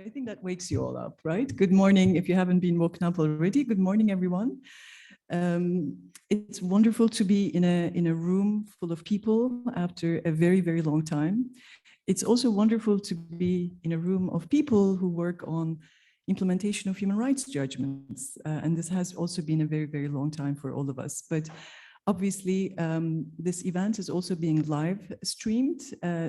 I think that wakes you all up, right? Good morning. If you haven't been woken up already, good morning, everyone. It's wonderful to be in a room full of people after a very, very long time. It's also wonderful to be in a room of people who work on implementation of human rights judgments. And this has also been a very, very long time for all of us. But obviously, this event is also being live streamed.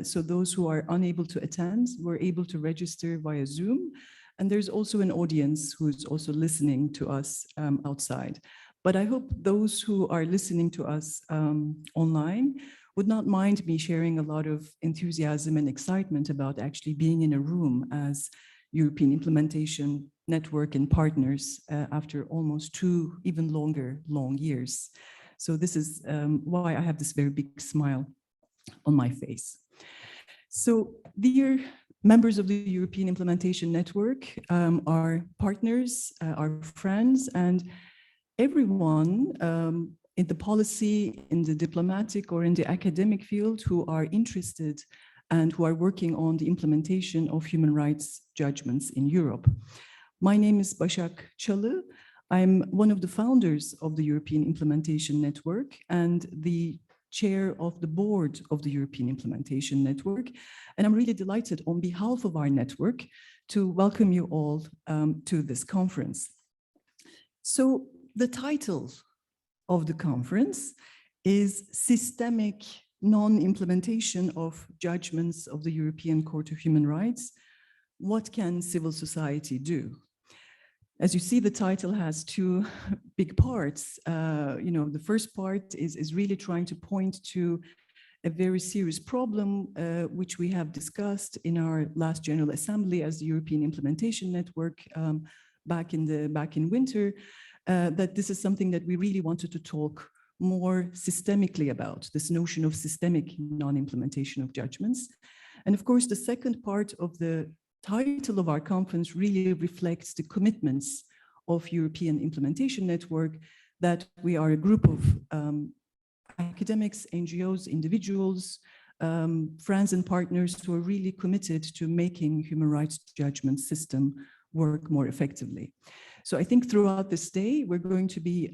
So those who are unable to attend were able to register via Zoom. And there's also an audience who's also listening to us outside. But I hope those who are listening to us online would not mind me sharing a lot of enthusiasm and excitement about actually being in a room as European Implementation Network and partners after almost 2 even longer long years. So this is why I have this very big smile on my face. So dear members of the European Implementation Network, our partners, our friends, and everyone in the policy, in the diplomatic or in the academic field who are interested and who are working on the implementation of human rights judgments in Europe. My name is Başak Çalı. I'm one of the founders of the European Implementation Network and the chair of the board of the European Implementation Network. And I'm really delighted on behalf of our network to welcome you all to this conference. So the title of the conference is Systemic Non-Implementation of Judgments of the European Court of Human Rights. What can civil society do? As you see, the title has 2 big parts. The first part is really trying to point to a very serious problem, which we have discussed in our last General Assembly as the European Implementation Network back in winter, that this is something that we really wanted to talk more systemically about, this notion of systemic non-implementation of judgments. And of course, the second part of the title of our conference really reflects the commitments of European Implementation Network, that we are a group of academics, NGOs, individuals, friends and partners who are really committed to making human rights judgment system work more effectively. So I think throughout this day, we're going to be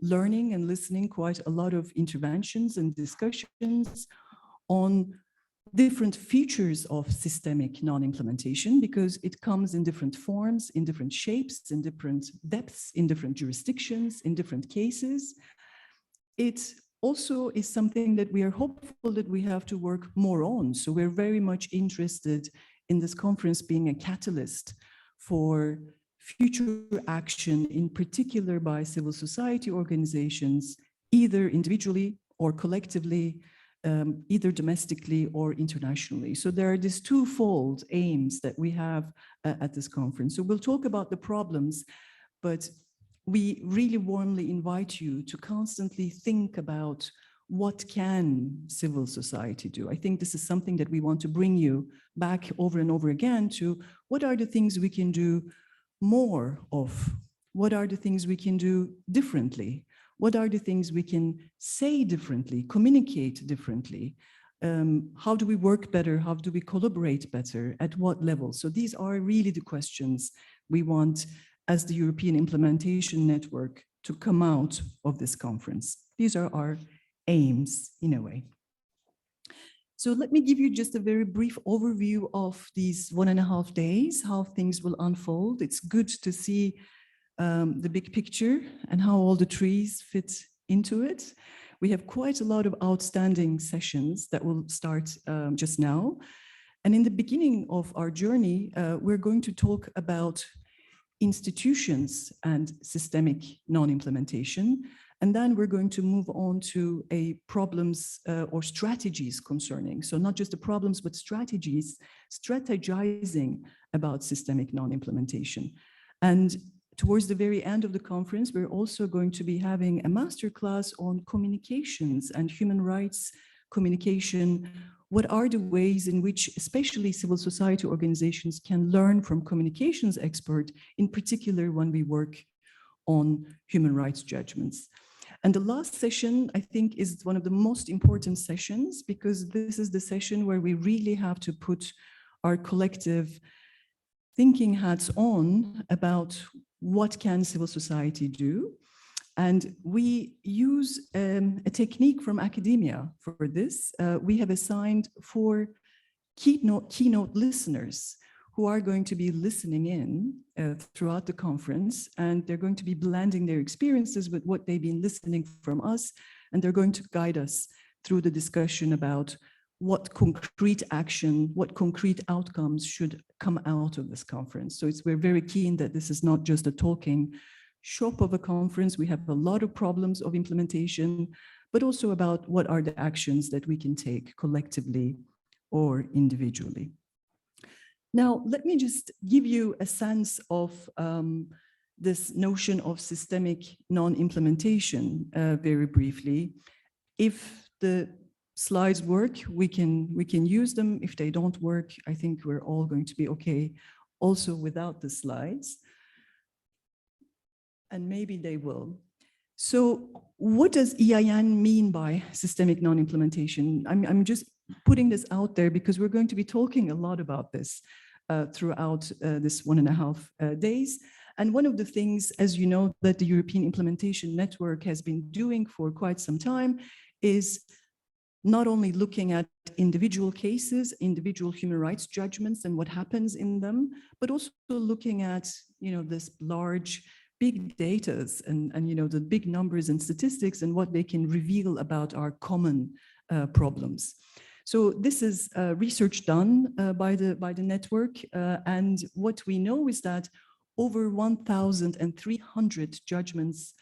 learning and listening quite a lot of interventions and discussions on different features of systemic non-implementation, because it comes in different forms, in different shapes, in different depths, in different jurisdictions, in different cases. It also is something that we are hopeful that we have to work more on. So we're very much interested in this conference being a catalyst for future action, in particular by civil society organizations, either individually or collectively, either domestically or internationally. So there are these twofold aims that we have at this conference. So we'll talk about the problems, but we really warmly invite you to constantly think about what can civil society do. I think this is something that we want to bring you back over and over again to what are the things we can do more of? What are the things we can do differently? What are the things we can say differently, communicate differently? How do we work better? How do we collaborate better? At what level? So these are really the questions we want as the European Implementation Network to come out of this conference. These are our aims in a way. So let me give you just a very brief overview of these 1.5 days, how things will unfold. It's good to see the big picture and how all the trees fit into it. We have quite a lot of outstanding sessions that will start just now. And in the beginning of our journey, we're going to talk about institutions and systemic non-implementation. And then we're going to move on to problems or strategies concerning. So not just the problems, but strategies, strategizing about systemic non-implementation. And towards the very end of the conference, we're also going to be having a masterclass on communications and human rights communication. What are the ways in which especially civil society organizations can learn from communications experts, in particular when we work on human rights judgments? And the last session, I think, is one of the most important sessions, because this is the session where we really have to put our collective thinking hats on about what can civil society do. And we use a technique from academia for this. We have assigned 4 keynote listeners who are going to be listening in throughout the conference, and they're going to be blending their experiences with what they've been listening from us, and they're going to guide us through the discussion about what concrete action, what concrete outcomes should come out of this conference. So we're very keen that this is not just a talking shop of a conference. We have a lot of problems of implementation, but also about what are the actions that we can take collectively or individually. Now, let me just give you a sense of this notion of systemic non-implementation very briefly. If the slides work, we can use them. If they don't work, I think we're all going to be okay also without the slides. And maybe they will. So what does EIN mean by systemic non-implementation? I'm just putting this out there because we're going to be talking a lot about this throughout this 1.5 days. And one of the things, as you know, that the European Implementation Network has been doing for quite some time is not only looking at individual cases, individual human rights judgments and what happens in them, but also looking at, this large big data and the big numbers and statistics and what they can reveal about our common problems. So this is research done by the network, and what we know is that over 1,300 judgments,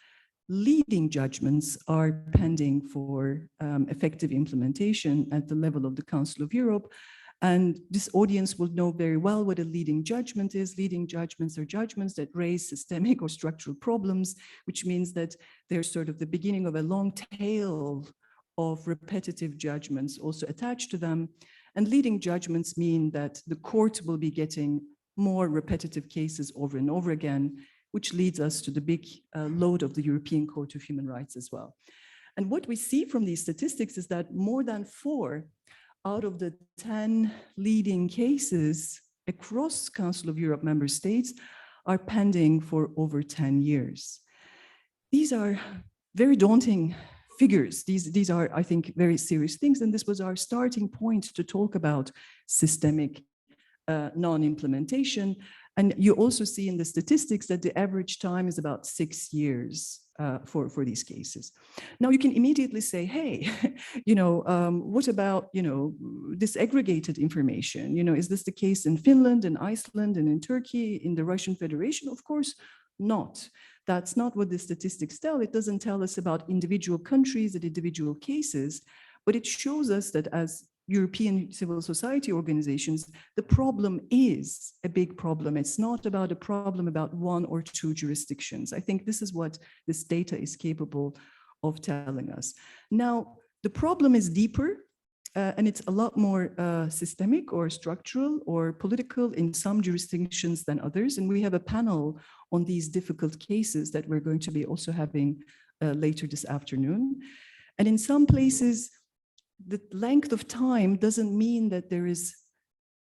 leading judgments, are pending for effective implementation at the level of the Council of Europe. And this audience will know very well what a leading judgment is. Leading judgments are judgments that raise systemic or structural problems, which means that they're sort of the beginning of a long tail of repetitive judgments also attached to them. And leading judgments mean that the court will be getting more repetitive cases over and over again, which leads us to the big load of the European Court of Human Rights as well. And what we see from these statistics is that more than 4 out of the 10 leading cases across Council of Europe member states are pending for over 10 years. These are very daunting figures. These are, I think, very serious things. And this was our starting point to talk about systemic non-implementation. And you also see in the statistics that the average time is about 6 years for these cases. Now you can immediately say, hey, what about, disaggregated information? Is this the case in Finland and Iceland and in Turkey, in the Russian Federation? Of course not. That's not what the statistics tell. It doesn't tell us about individual countries and individual cases, but it shows us that as European civil society organizations, the problem is a big problem. It's not about a problem about 1 or 2 jurisdictions. I think this is what this data is capable of telling us. Now, the problem is deeper, and it's a lot more systemic or structural or political in some jurisdictions than others. And we have a panel on these difficult cases that we're going to be also having later this afternoon. And in some places, the length of time doesn't mean that there is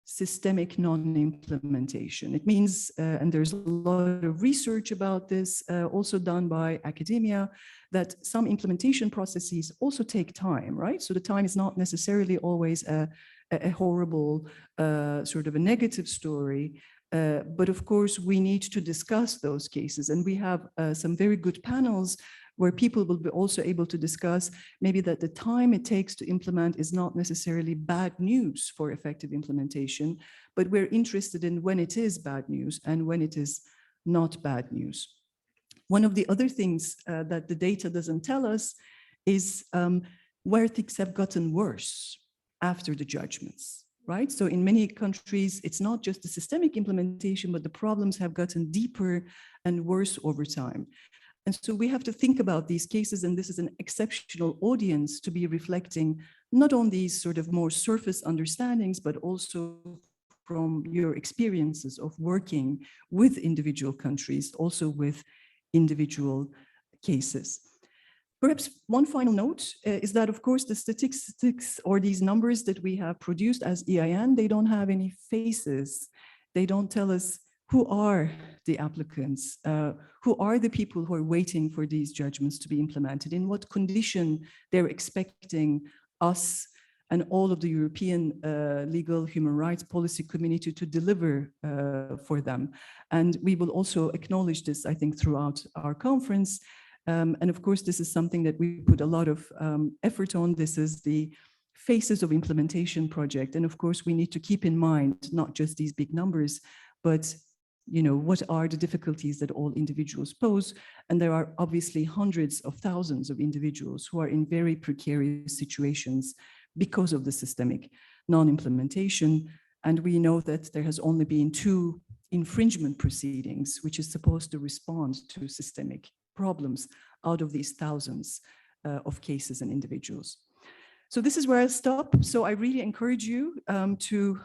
systemic non-implementation. It means, and there's a lot of research about this, also done by academia, that some implementation processes also take time, right? So the time is not necessarily always a horrible, sort of a negative story. But of course, we need to discuss those cases. And we have some very good panels where people will be also able to discuss maybe that the time it takes to implement is not necessarily bad news for effective implementation, but we're interested in when it is bad news and when it is not bad news. One of the other things that the data doesn't tell us is where things have gotten worse after the judgments, right? So in many countries, it's not just the systemic implementation, but the problems have gotten deeper and worse over time. And so we have to think about these cases, and this is an exceptional audience to be reflecting not on these sort of more surface understandings, but also from your experiences of working with individual countries, also with individual cases. Perhaps one final note is that, of course, the statistics or these numbers that we have produced as EIN, they don't have any faces. They don't tell us who are the applicants, who are the people who are waiting for these judgments to be implemented, in what condition they're expecting us and all of the European legal human rights policy community to deliver for them. And we will also acknowledge this, I think, throughout our conference. And of course, this is something that we put a lot of effort on. This is the Faces of Implementation project. And of course, we need to keep in mind not just these big numbers, but what are the difficulties that all individuals pose? And there are obviously hundreds of thousands of individuals who are in very precarious situations because of the systemic non-implementation. And we know that there has only been 2 infringement proceedings, which is supposed to respond to systemic problems out of these thousands of cases and individuals. So this is where I'll stop. So I really encourage you to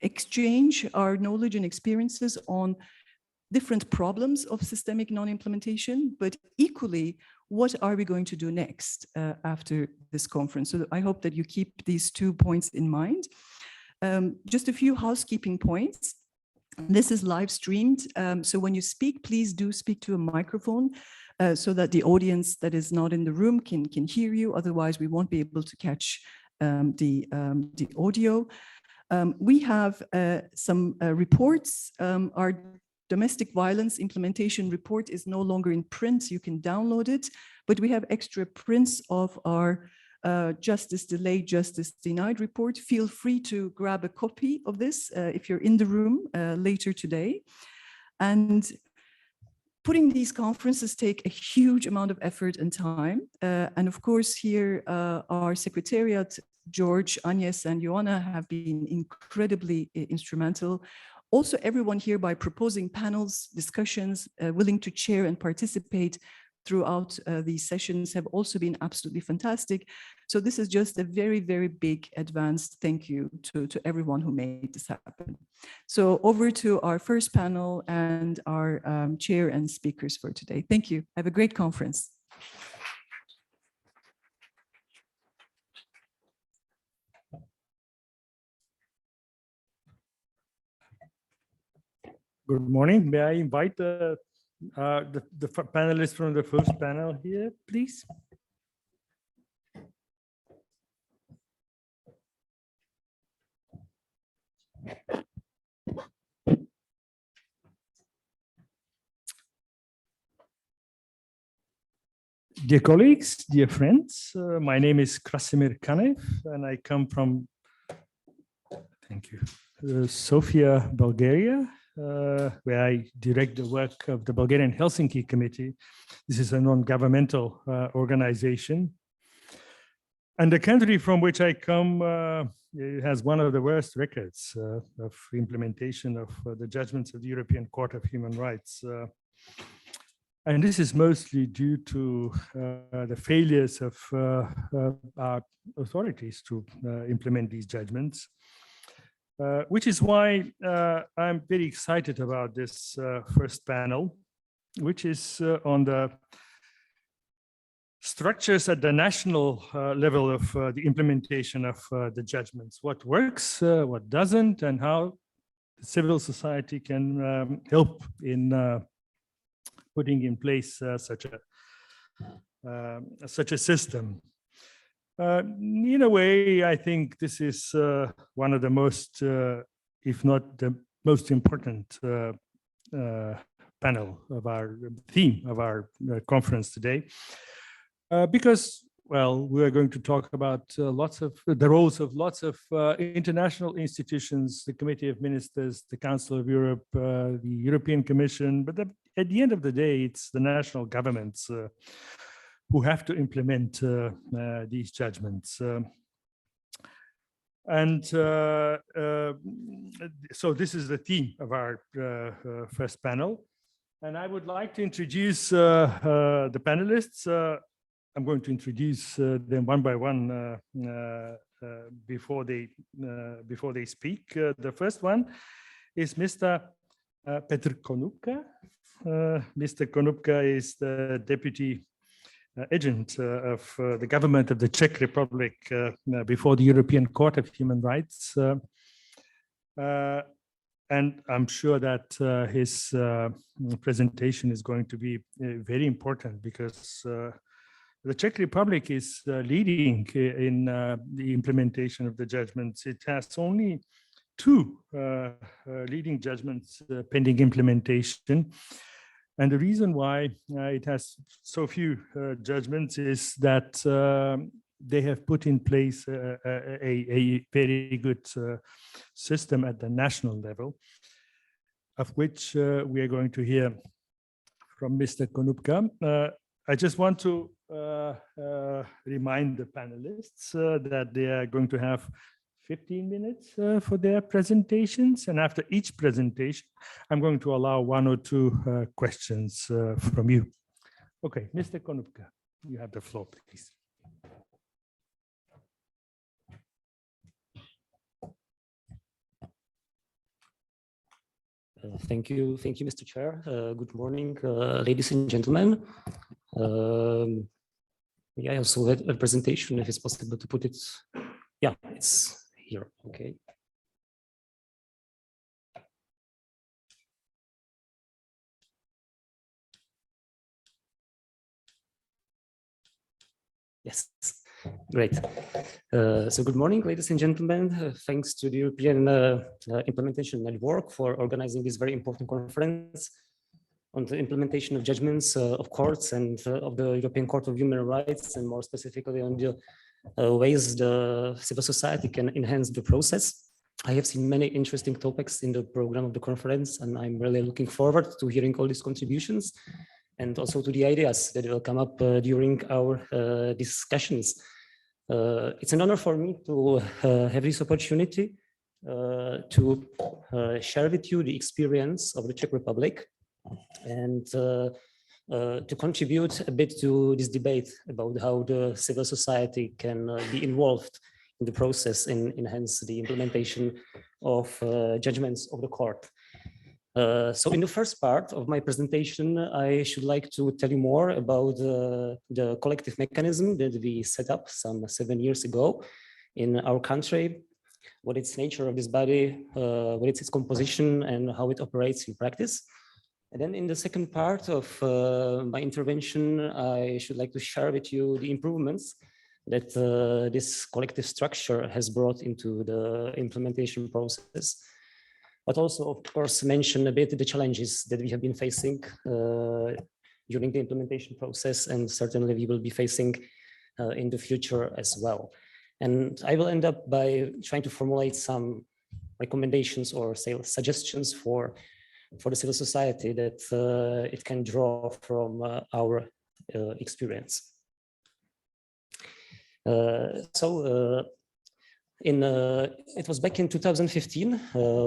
exchange our knowledge and experiences on different problems of systemic non-implementation, but equally, what are we going to do next after this conference? So I hope that you keep these 2 points in mind. Just a few housekeeping points. This is live streamed. So when you speak, please do speak to a microphone so that the audience that is not in the room can hear you. Otherwise, we won't be able to catch the audio. We have some reports. Our domestic violence implementation report is no longer in print. You can download it, but we have extra prints of our Justice Delayed, Justice Denied report. Feel free to grab a copy of this if you're in the room later today. And putting these conferences take a huge amount of effort and time. And of course, here our secretariat, George, Agnes, and Joanna have been incredibly instrumental. Also, everyone here by proposing panels, discussions, willing to chair and participate throughout these sessions have also been absolutely fantastic. So this is just a very, very big advanced thank you to everyone who made this happen. So over to our first panel and our chair and speakers for today. Thank you. Have a great conference. Good morning. May I invite the panelists from the first panel here, please? Dear colleagues, dear friends, my name is Krasimir Kanev, and I come from, thank you, Sofia, Bulgaria, where I direct the work of the Bulgarian Helsinki Committee. This is a non-governmental organization. And the country from which I come has one of the worst records of implementation of the judgments of the European Court of Human Rights. And this is mostly due to the failures of our authorities to implement these judgments. Which is why I'm very excited about this first panel, which is on the structures at the national level of the implementation of the judgments. What works, what doesn't, and how civil society can help in putting in place such a system. In a way, I think this is one of the most, if not the most important panel of our theme of our conference today, because, well, we are going to talk about lots of the roles of lots of international institutions, the Committee of Ministers, the Council of Europe, the European Commission, but at the end of the day, it's the national governments who have to implement these judgments. So this is the theme of our first panel. And I would like to introduce the panelists. I'm going to introduce them one by one before they speak. The first one is Mr. Petr Konupka. Mr. Konupka is the Deputy agent of the government of the Czech Republic before the European Court of Human Rights. And I'm sure that his presentation is going to be very important because the Czech Republic is leading in the implementation of the judgments. It has only two leading judgments pending implementation. And the reason why it has so few judgments is that they have put in place a very good system at the national level, of which we are going to hear from Mr. Konupka. I just want to remind the panelists that they are going to have 15 minutes for their presentations. And after each presentation, I'm going to allow 1 or 2 questions from you. Okay, Mr. Konupka, you have the floor, please. Thank you, Mr. Chair. Good morning, ladies and gentlemen. I also had a presentation, if it's possible to put it. Yeah, it's here. Okay. Yes, great. So good morning, ladies and gentlemen. Thanks to the European Implementation Network for organizing this very important conference on the implementation of judgments of courts and of the European Court of Human Rights, and more specifically on the ways the civil society can enhance the process. I have seen many interesting topics in the program of the conference, and I'm really looking forward to hearing all these contributions and also to the ideas that will come up during our discussions. It's an honor for me to have this opportunity to share with you the experience of the Czech Republic and to contribute a bit to this debate about how the civil society can be involved in the process and enhance the implementation of judgments of the court. So in the first part of my presentation, I should like to tell you more about the collective mechanism that we set up some 7 years ago in our country, what is the nature of this body, what is its composition, and how it operates in practice. And then in the second part of my intervention, I should like to share with you the improvements that this collective structure has brought into the implementation process, but also, of course, mention a bit the challenges that we have been facing during the implementation process, and certainly we will be facing in the future as well. And I will end up by trying to formulate some recommendations or say suggestions for the civil society that it can draw from our experience. It was back in 2015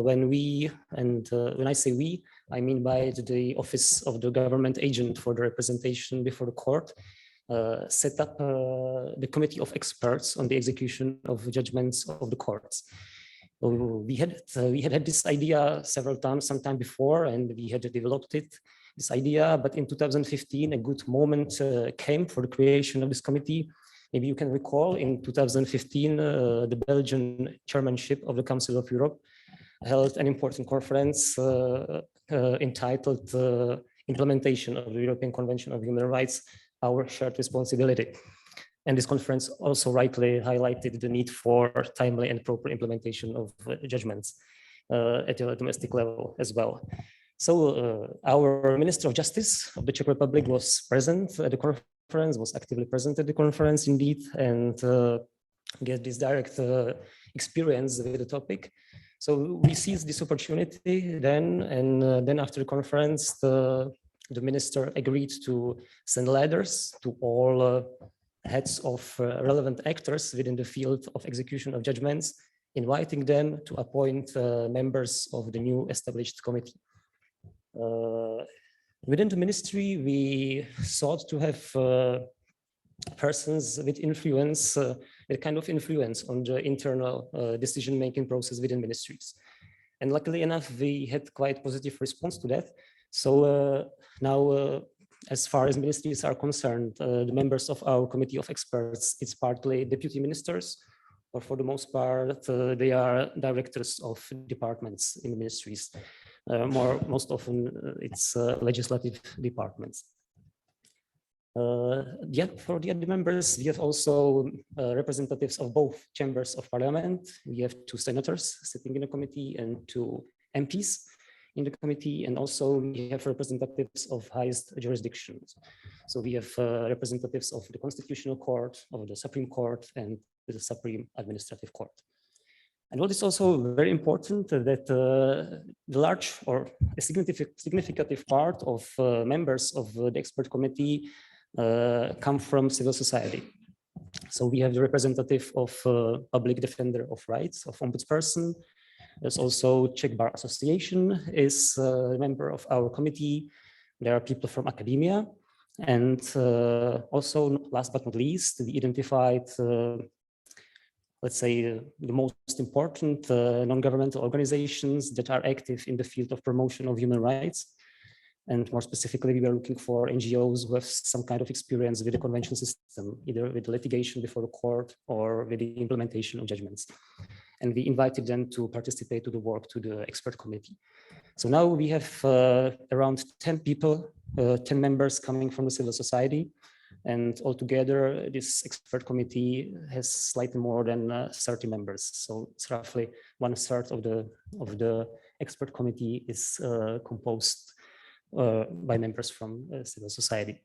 when we, and when I say we, I mean by the Office of the Government Agent for the Representation before the Court, set up the Committee of Experts on the Execution of Judgments of the Courts. We had this idea several times, sometime before, and we had developed this idea. But in 2015, a good moment came for the creation of this committee. Maybe you can recall in 2015, the Belgian chairmanship of the Council of Europe held an important conference entitled Implementation of the European Convention of Human Rights, Our Shared Responsibility. And this conference also rightly highlighted the need for timely and proper implementation of judgments at the domestic level as well. So our Minister of Justice of the Czech Republic was present at the conference, was actively present at the conference indeed, and get this direct experience with the topic. So we seized this opportunity then, and then after the conference, the minister agreed to send letters to all heads of relevant actors within the field of execution of judgments, inviting them to appoint members of the new established committee. Within the ministry, we sought to have persons with influence, a kind of influence on the internal decision-making process within ministries. And luckily enough, we had quite positive response to that. So now, as far as ministries are concerned, the members of our committee of experts, it's partly deputy ministers or for the most part, they are directors of departments in ministries. Most often, it's legislative departments. For the other members, we have also representatives of both chambers of parliament. We have 2 senators sitting in the committee and 2 MPs in the committee, and also we have representatives of highest jurisdictions. So we have representatives of the Constitutional Court, of the Supreme Court, and the Supreme Administrative Court. And what is also very important that the large or a significant part of members of the expert committee come from civil society. So we have the representative of Public Defender of Rights, of Ombudsperson. There's also Czech Bar Association is a member of our committee. There are people from academia. And also, last but not least, we identified, let's say, the most important non-governmental organizations that are active in the field of promotion of human rights. And more specifically, we were looking for NGOs who have some kind of experience with the convention system, either with litigation before the court or with the implementation of judgments. And we invited them to participate to the work to the expert committee. So now we have around 10 people, 10 members coming from the civil society. And altogether, this expert committee has slightly more than 30 members. So it's roughly 1/3 of the expert committee is composed by members from civil society.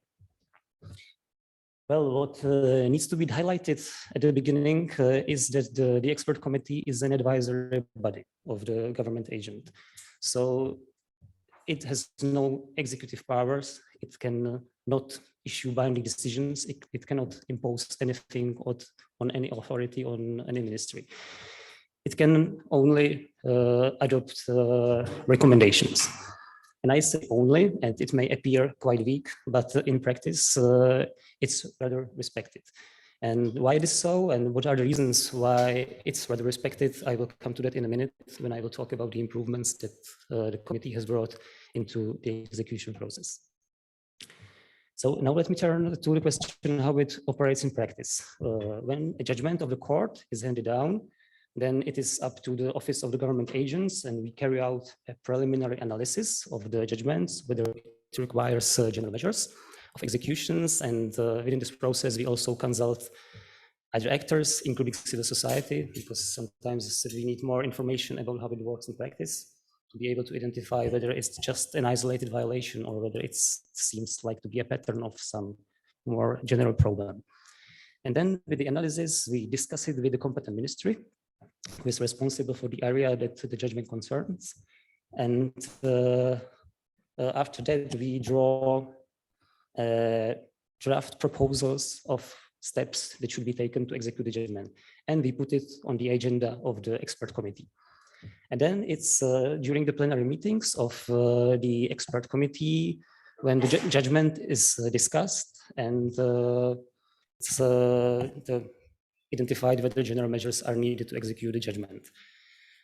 Well, what needs to be highlighted at the beginning is that the expert committee is an advisory body of the government agent. So it has no executive powers. It can not issue binding decisions. It cannot impose anything on any authority, on any ministry. It can only adopt recommendations. And I say only, and it may appear quite weak, but in practice, it's rather respected. And why it is so, and what are the reasons why it's rather respected, I will come to that in a minute when I will talk about the improvements that the committee has brought into the execution process. So now let me turn to the question how it operates in practice. When a judgment of the court is handed down, then it is up to the Office of the Government Agents, and we carry out a preliminary analysis of the judgments, whether it requires general measures of executions. And within this process, we also consult other actors, including civil society, because sometimes we need more information about how it works in practice to be able to identify whether it's just an isolated violation or whether it seems like to be a pattern of some more general problem. And then with the analysis, we discuss it with the competent ministry, who is responsible for the area that the judgment concerns. And after that, we draw draft proposals of steps that should be taken to execute the judgment. And we put it on the agenda of the expert committee. And then it's during the plenary meetings of the expert committee when the judgment is discussed and it's identified whether general measures are needed to execute the judgment.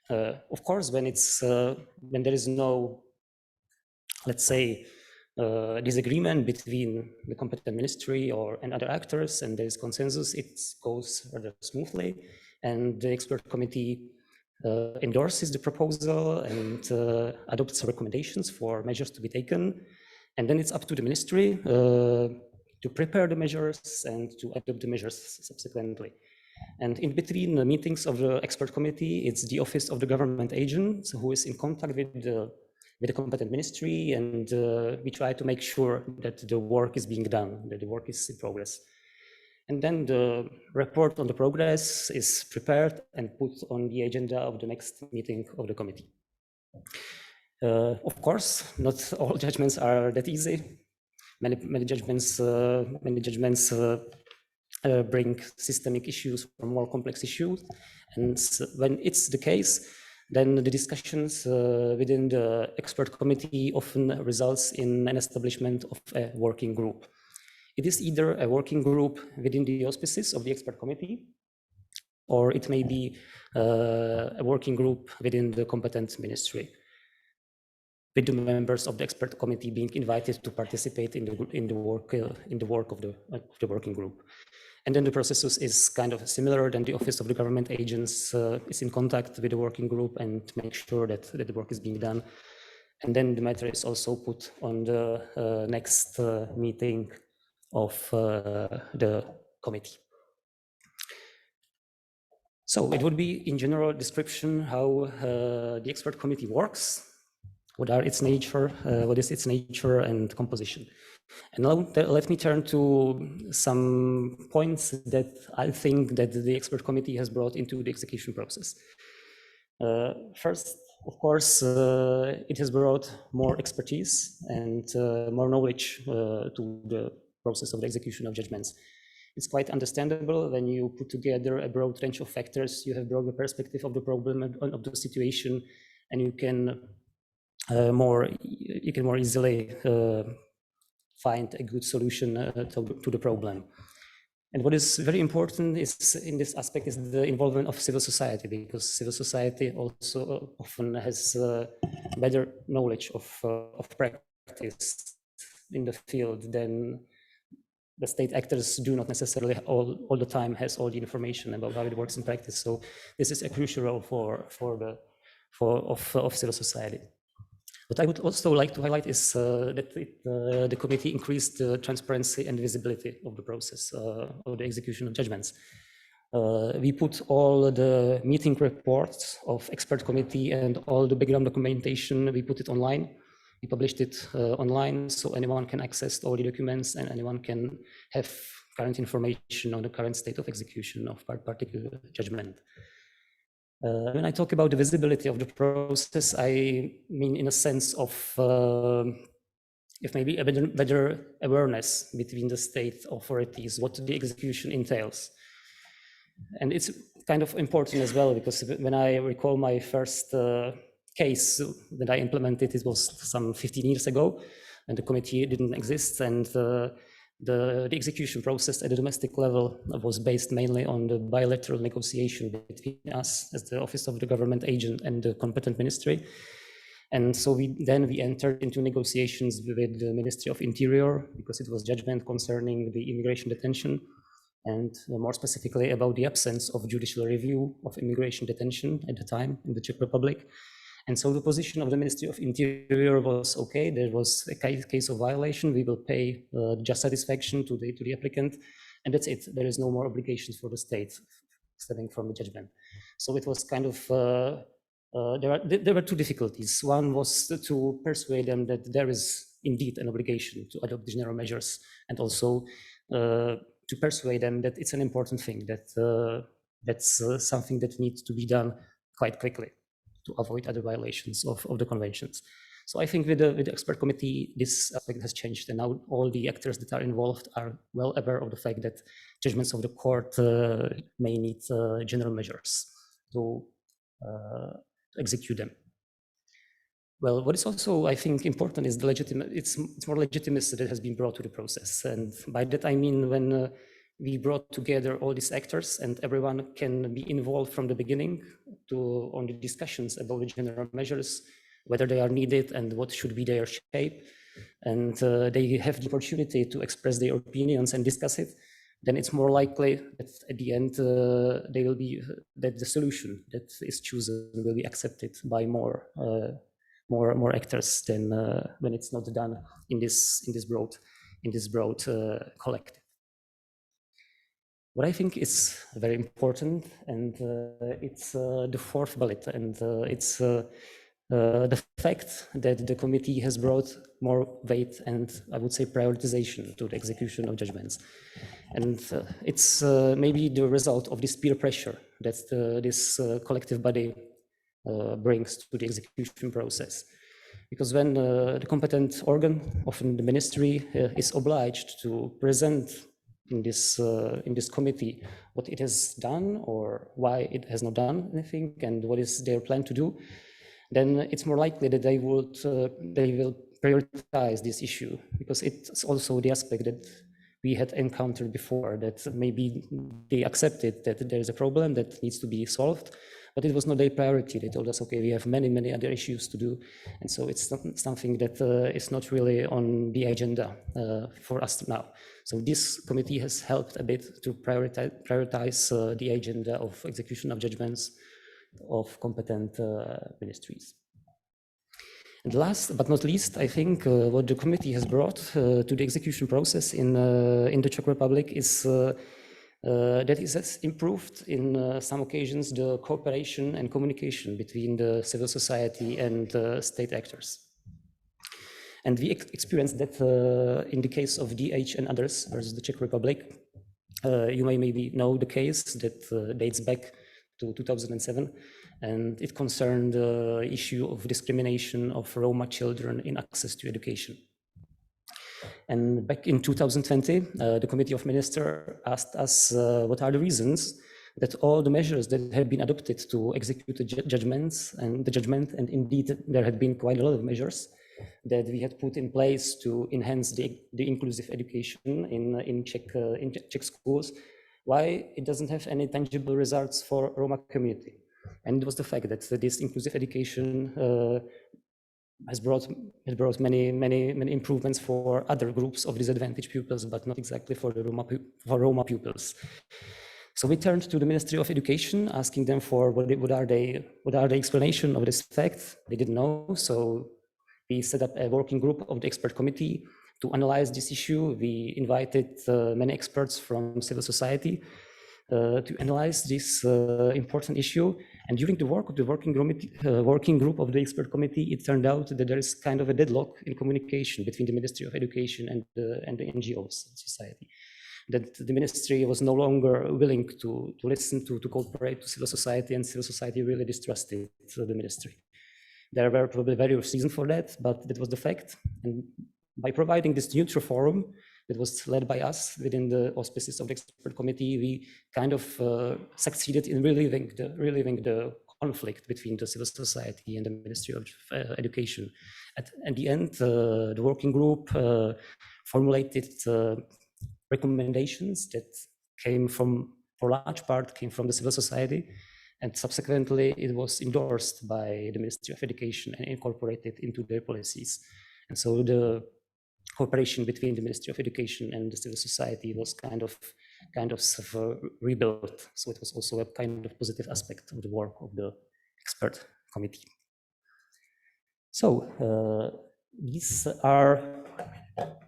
Of course, when there is no, let's say, disagreement between the competent ministry and other actors, and there is consensus, it goes rather smoothly, and the expert committee endorses the proposal and adopts recommendations for measures to be taken. And then it's up to the ministry to prepare the measures and to adopt the measures subsequently. And in between the meetings of the expert committee, it's the Office of the Government Agent who is in contact with the competent ministry, and we try to make sure that the work is being done, that the work is in progress. And then the report on the progress is prepared and put on the agenda of the next meeting of the committee. Of course, not all judgments are that easy. Many judgments bring systemic issues or more complex issues. And when it's the case, then the discussions within the expert committee often results in an establishment of a working group. It is either a working group within the auspices of the expert committee, or it may be a working group within the competent ministry, with the members of the expert committee being invited to participate in the work of the working group. And then the process is kind of similar. Then the Office of the Government Agents is in contact with the working group and make sure that the work is being done. And then the matter is also put on the next meeting of the committee. So it would be, in general description, how the expert committee works, what is its nature and composition. And now let me turn to some points that I think that the expert committee has brought into the execution process. First, of course, it has brought more expertise and more knowledge to the process of the execution of judgments. It's quite understandable when you put together a broad range of factors, you have broader perspective of the problem and of the situation, and you can more easily find a good solution to the problem. And what is very important is in this aspect is the involvement of civil society, because civil society also often has better knowledge of practice in the field than the state actors do not necessarily all the time has all the information about how it works in practice. So this is a crucial role of civil society. What I would also like to highlight is that the committee increased the transparency and visibility of the process of the execution of judgments. We put all the meeting reports of expert committee and all the background documentation, we put it online. We published it online, so anyone can access all the documents and anyone can have current information on the current state of execution of particular judgment. When I talk about the visibility of the process, I mean in a sense of if maybe a better awareness between the state authorities, what the execution entails. And it's kind of important as well, because when I recall my first case that I implemented, it was some 15 years ago, and the committee didn't exist, and the execution process at the domestic level was based mainly on the bilateral negotiation between us as the Office of the Government Agent and the competent ministry. And so we entered into negotiations with the Ministry of Interior, because it was judgment concerning the immigration detention, and more specifically about the absence of judicial review of immigration detention at the time in the Czech Republic. And so the position of the Ministry of Interior was, okay, there was a case of violation, we will pay just satisfaction to the applicant, and that's it. There is no more obligations for the state stemming from the judgment. So it was kind of, there were two difficulties. One was to persuade them that there is indeed an obligation to adopt general measures, and also to persuade them that it's an important thing, that that's something that needs to be done quite quickly to avoid other violations of the conventions. So I think with the expert committee, this aspect has changed, and now all the actors that are involved are well aware of the fact that judgments of the court may need general measures to execute them. Well, what is also, I think, important is the it's more legitimacy that has been brought to the process. And by that, I mean when we brought together all these actors and everyone can be involved from the beginning on the discussions about the general measures, whether they are needed and what should be their shape. And they have the opportunity to express their opinions and discuss it. Then it's more likely that at the end, that the solution that is chosen will be accepted by more actors than when it's not done in this broad collective. What I think is very important, and it's the fourth bullet, and it's the fact that the committee has brought more weight and, I would say, prioritization to the execution of judgments. And it's maybe the result of this peer pressure that this collective body brings to the execution process. Because when the competent organ, often the ministry, is obliged to present in this committee what it has done or why it has not done anything and what is their plan to do, then it's more likely that they will prioritize this issue, because it's also the aspect that we had encountered before, that maybe they accepted that there is a problem that needs to be solved, but it was not their priority. They told us, okay, we have many other issues to do. And so it's something that is not really on the agenda for us now. So this committee has helped a bit to prioritize the agenda of execution of judgments of competent ministries. And last but not least, I think what the committee has brought to the execution process in the Czech Republic is that it has improved in some occasions the cooperation and communication between the civil society and state actors. And we experienced that in the case of DH and others versus the Czech Republic. You may maybe know the case that dates back to 2007, and it concerned the issue of discrimination of Roma children in access to education. And back in 2020, the Committee of Ministers asked us what are the reasons that all the measures that had been adopted to execute the judgment, and indeed there had been quite a lot of measures that we had put in place to enhance the inclusive education in Czech schools, why it doesn't have any tangible results for Roma community. And it was the fact that this inclusive education has brought many improvements for other groups of disadvantaged pupils, but not exactly for the Roma pupils. So we turned to the Ministry of Education, asking them for what are the explanation of this fact. They didn't know, so we set up a working group of the expert committee to analyze this issue. We invited many experts from civil society to analyze this important issue. And during the work of the working group of the expert committee, it turned out that there is kind of a deadlock in communication between the Ministry of Education and the NGOs and society. That the ministry was no longer willing to listen, to cooperate to civil society, and civil society really distrusted the ministry. There were probably various reasons for that, but that was the fact. And by providing this neutral forum that was led by us within the auspices of the expert committee, we kind of succeeded in relieving the conflict between the civil society and the Ministry of Education. At the end, the working group formulated recommendations that came from, for large part, came from the civil society. And subsequently, it was endorsed by the Ministry of Education and incorporated into their policies. And so the cooperation between the Ministry of Education and the civil society was kind of rebuilt. So it was also a kind of positive aspect of the work of the expert committee. So these are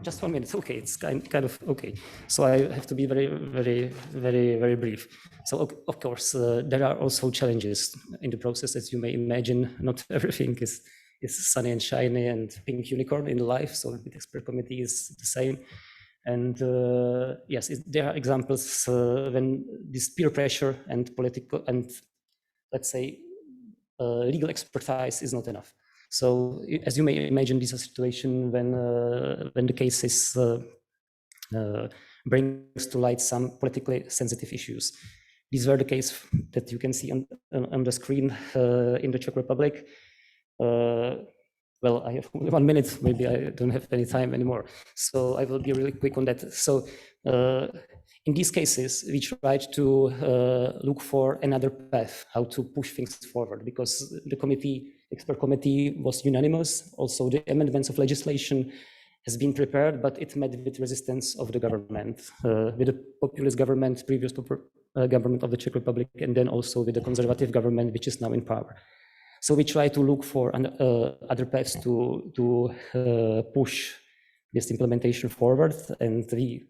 just 1 minute. Okay, it's kind of okay. So I have to be very brief. So of course, there are also challenges in the process, as you may imagine. Not everything is sunny and shiny and pink unicorn in life. So the expert committee is the same. And yes, there are examples when this peer pressure and political and, let's say, legal expertise is not enough. So as you may imagine, this is a situation when the cases brings to light some politically sensitive issues. These were the case that you can see on the screen in the Czech Republic. Well, I have only 1 minute, maybe I don't have any time anymore. So I will be really quick on that. So in these cases, we tried to look for another path, how to push things forward, because the expert committee was unanimous. Also, the amendments of legislation has been prepared, but it met with resistance of the government, with the populist government, previous government of the Czech Republic, and then also with the conservative government, which is now in power. So we try to look for other paths to push this implementation forward, and we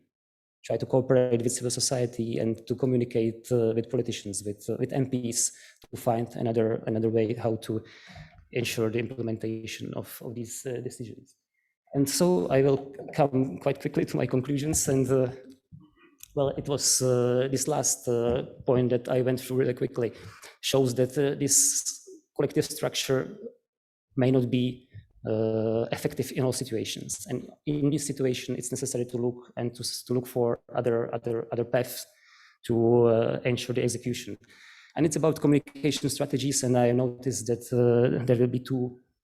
try to cooperate with civil society and to communicate with politicians, with MPs, to find another way how to ensure the implementation of these decisions. And so I will come quite quickly to my conclusions. And well, it was this last point that I went through really quickly shows that this collective structure may not be effective in all situations. And in this situation, it's necessary to look for other paths to ensure the execution. And it's about communication strategies. And I noticed that there will be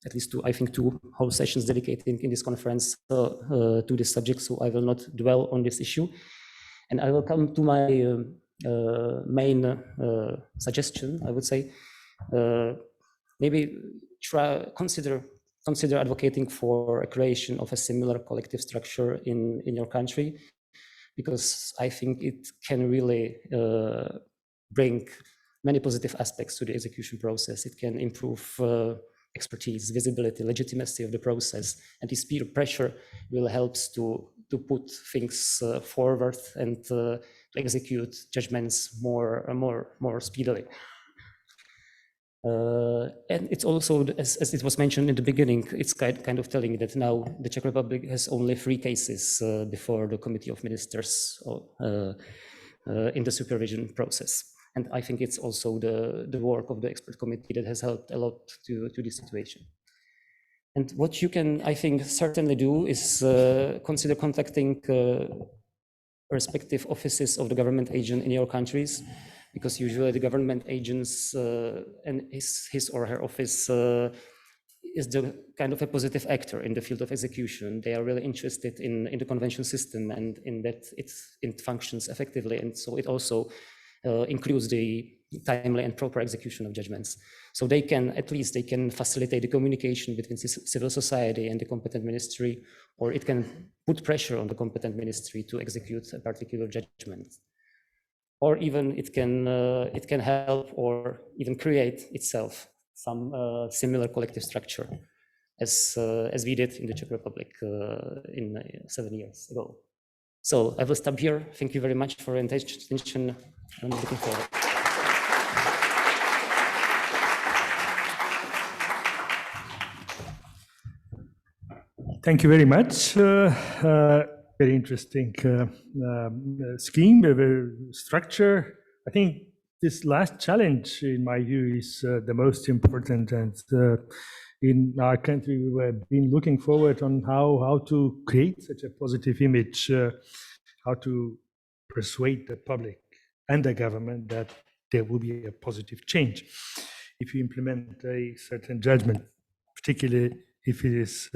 at least two whole sessions dedicated in this conference to this subject. So I will not dwell on this issue. And I will come to my main suggestion, I would say. maybe consider advocating for a creation of a similar collective structure in your country, because I think it can really bring many positive aspects to the execution process. It can improve expertise, visibility, legitimacy of the process, and this peer pressure will help to put things forward and execute judgments more speedily. And it's also, as it was mentioned in the beginning, it's kind of telling that now the Czech Republic has only 3 cases before the Committee of Ministers in the supervision process. And I think it's also the work of the expert committee that has helped a lot to this situation. And what you can, I think, certainly do is consider contacting respective offices of the government agent in your countries, because usually the government agents and his or her office is the kind of a positive actor in the field of execution. They are really interested in the convention system and in that it functions effectively. And so it also includes the timely and proper execution of judgments. So they can, at least they can facilitate the communication between civil society and the competent ministry, or it can put pressure on the competent ministry to execute a particular judgment. Or even it can help or even create itself some similar collective structure as we did in the Czech Republic in 7 years ago. So I will stop here. Thank you very much for your attention. I'm looking forward. Thank you very much. Very interesting scheme, structure. I think this last challenge, in my view, is the most important. And in our country, we have been looking forward on how to create such a positive image, how to persuade the public and the government that there will be a positive change if you implement a certain judgment, particularly if it is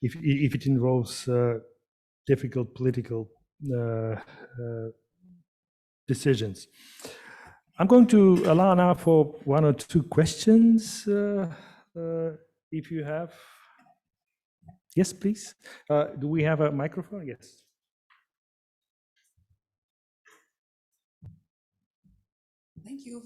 if it involves difficult political decisions. I'm going to allow now for 1 or 2 questions, if you have. Yes, please. Do we have a microphone? Yes. Thank you.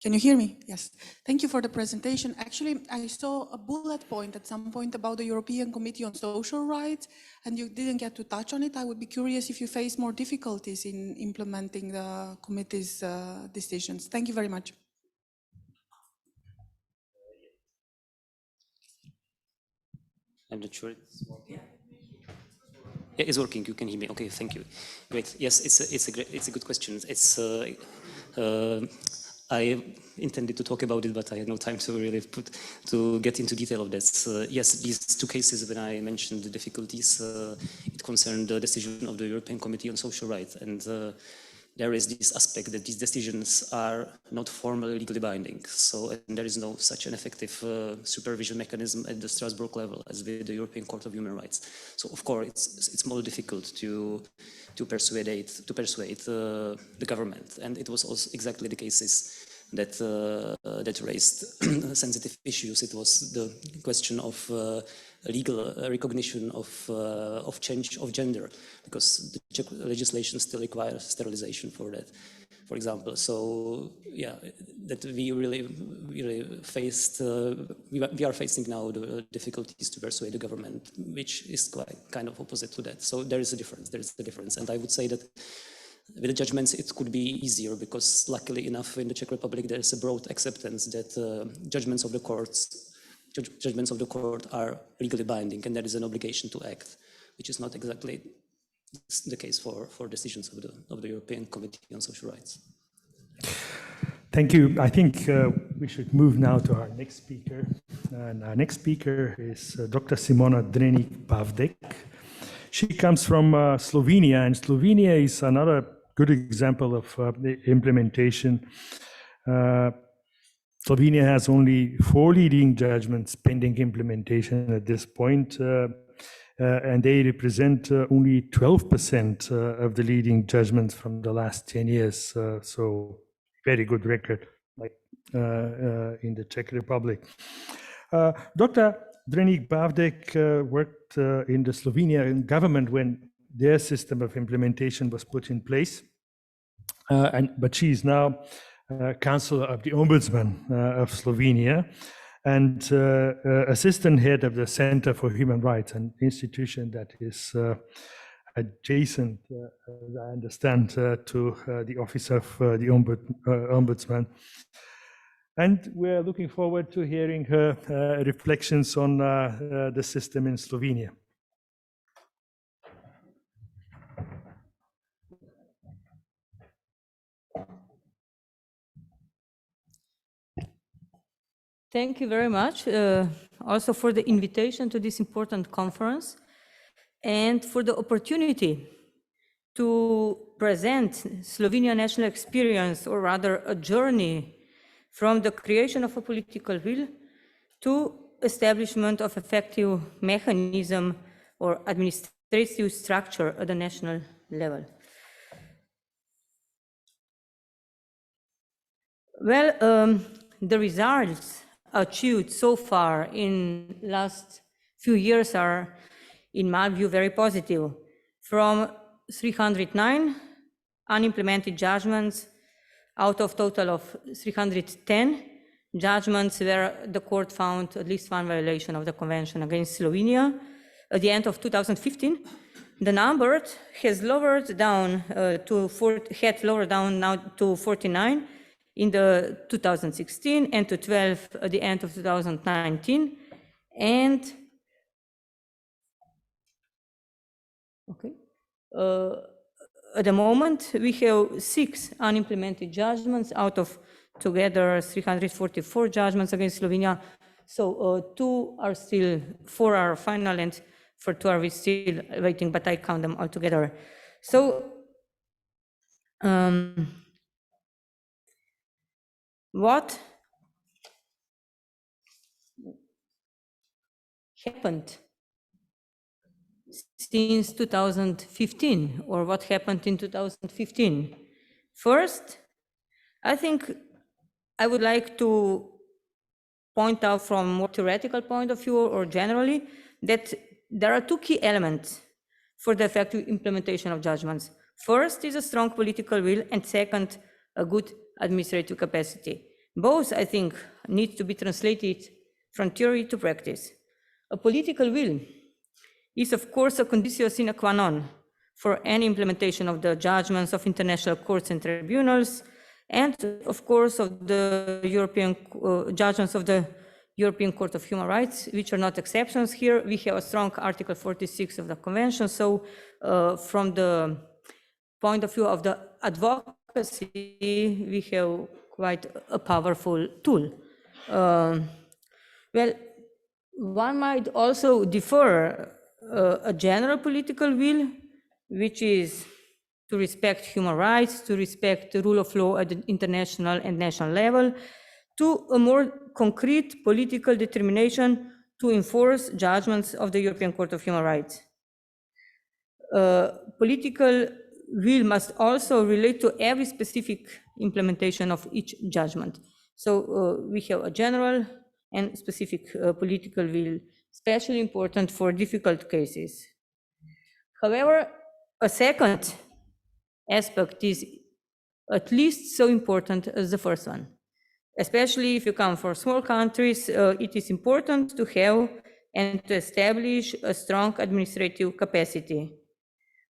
Can you hear me? Yes. Thank you for the presentation. Actually, I saw a bullet point at some point about the European Committee on Social Rights, and you didn't get to touch on it. I would be curious if you face more difficulties in implementing the committee's decisions. Thank you very much. I'm not sure it's working. Yeah, it's working. You can hear me. Okay, thank you. Great. Yes, it's a good question. I intended to talk about it, but I had no time to really get into detail of this. Yes, these 2 cases, when I mentioned the difficulties, it concerned the decision of the European Committee on Social Rights, and there is this aspect that these decisions are not formally legally binding. So and there is no such an effective supervision mechanism at the Strasbourg level as with the European Court of Human Rights. So of course it's more difficult to persuade the government, and it was also exactly the cases that raised sensitive issues. It was the question of legal recognition of change of gender, because the Czech legislation still requires sterilization for that, for example. So yeah, that we really faced. We are facing now the difficulties to persuade the government, which is quite kind of opposite to that. So there is a difference. There is the difference, and I would say that with the judgments, it could be easier because, luckily enough, in the Czech Republic, there is a broad acceptance that judgments of the court are legally binding, and there is an obligation to act, which is not exactly the case for decisions of the European Committee on Social Rights. Thank you. I think we should move now to our next speaker. And our next speaker is Dr. Simona Drenik-Pavdek. She comes from Slovenia, and Slovenia is another good example of the implementation. Slovenia has only 4 leading judgments pending implementation at this point, and they represent only 12% of the leading judgments from the last 10 years. So very good record, like in the Czech Republic. Dr. Drenik Bavdek worked in the Slovenian government when their system of implementation was put in place. But she is now Counselor of the Ombudsman of Slovenia and assistant head of the Center for Human Rights, an institution that is adjacent, as I understand, to the office of the Ombudsman. And we're looking forward to hearing her reflections on the system in Slovenia. Thank you very much also for the invitation to this important conference and for the opportunity to present Slovenian national experience, or rather a journey from the creation of a political will to establishment of effective mechanism or administrative structure at the national level. Well, the results achieved so far in last few years are, in my view, very positive. From 309 unimplemented judgments out of total of 310 judgments where the court found at least one violation of the Convention against Slovenia. At the end of 2015, the number has lowered down now to 49 in the 2016 and to 12 at the end of 2019. And okay, at the moment we have 6 unimplemented judgments out of together 344 judgments against Slovenia. So 4 are final, and for 2 are we still waiting, but I count them all together. So what happened since 2015, or what happened in 2015? First, I think I would like to point out from a more theoretical point of view, or generally, that there are 2 key elements for the effective implementation of judgments. First is a strong political will, and second, a good administrative capacity. Both, I think, need to be translated from theory to practice. A political will is, of course, a conditio sine qua non for any implementation of the judgments of international courts and tribunals, and, of course, of the European judgments of the European Court of Human Rights, which are not exceptions here. We have a strong Article 46 of the Convention, so from the point of view of the advocacy, we have quite a powerful tool. Well, one might also defer a general political will, which is to respect human rights, to respect the rule of law at the international and national level, to a more concrete political determination to enforce judgments of the European Court of Human Rights. Political will must also relate to every specific implementation of each judgment. So we have a general and specific political will, especially important for difficult cases. However, a second aspect is at least so important as the first one. Especially if you come from small countries, it is important to have and to establish a strong administrative capacity.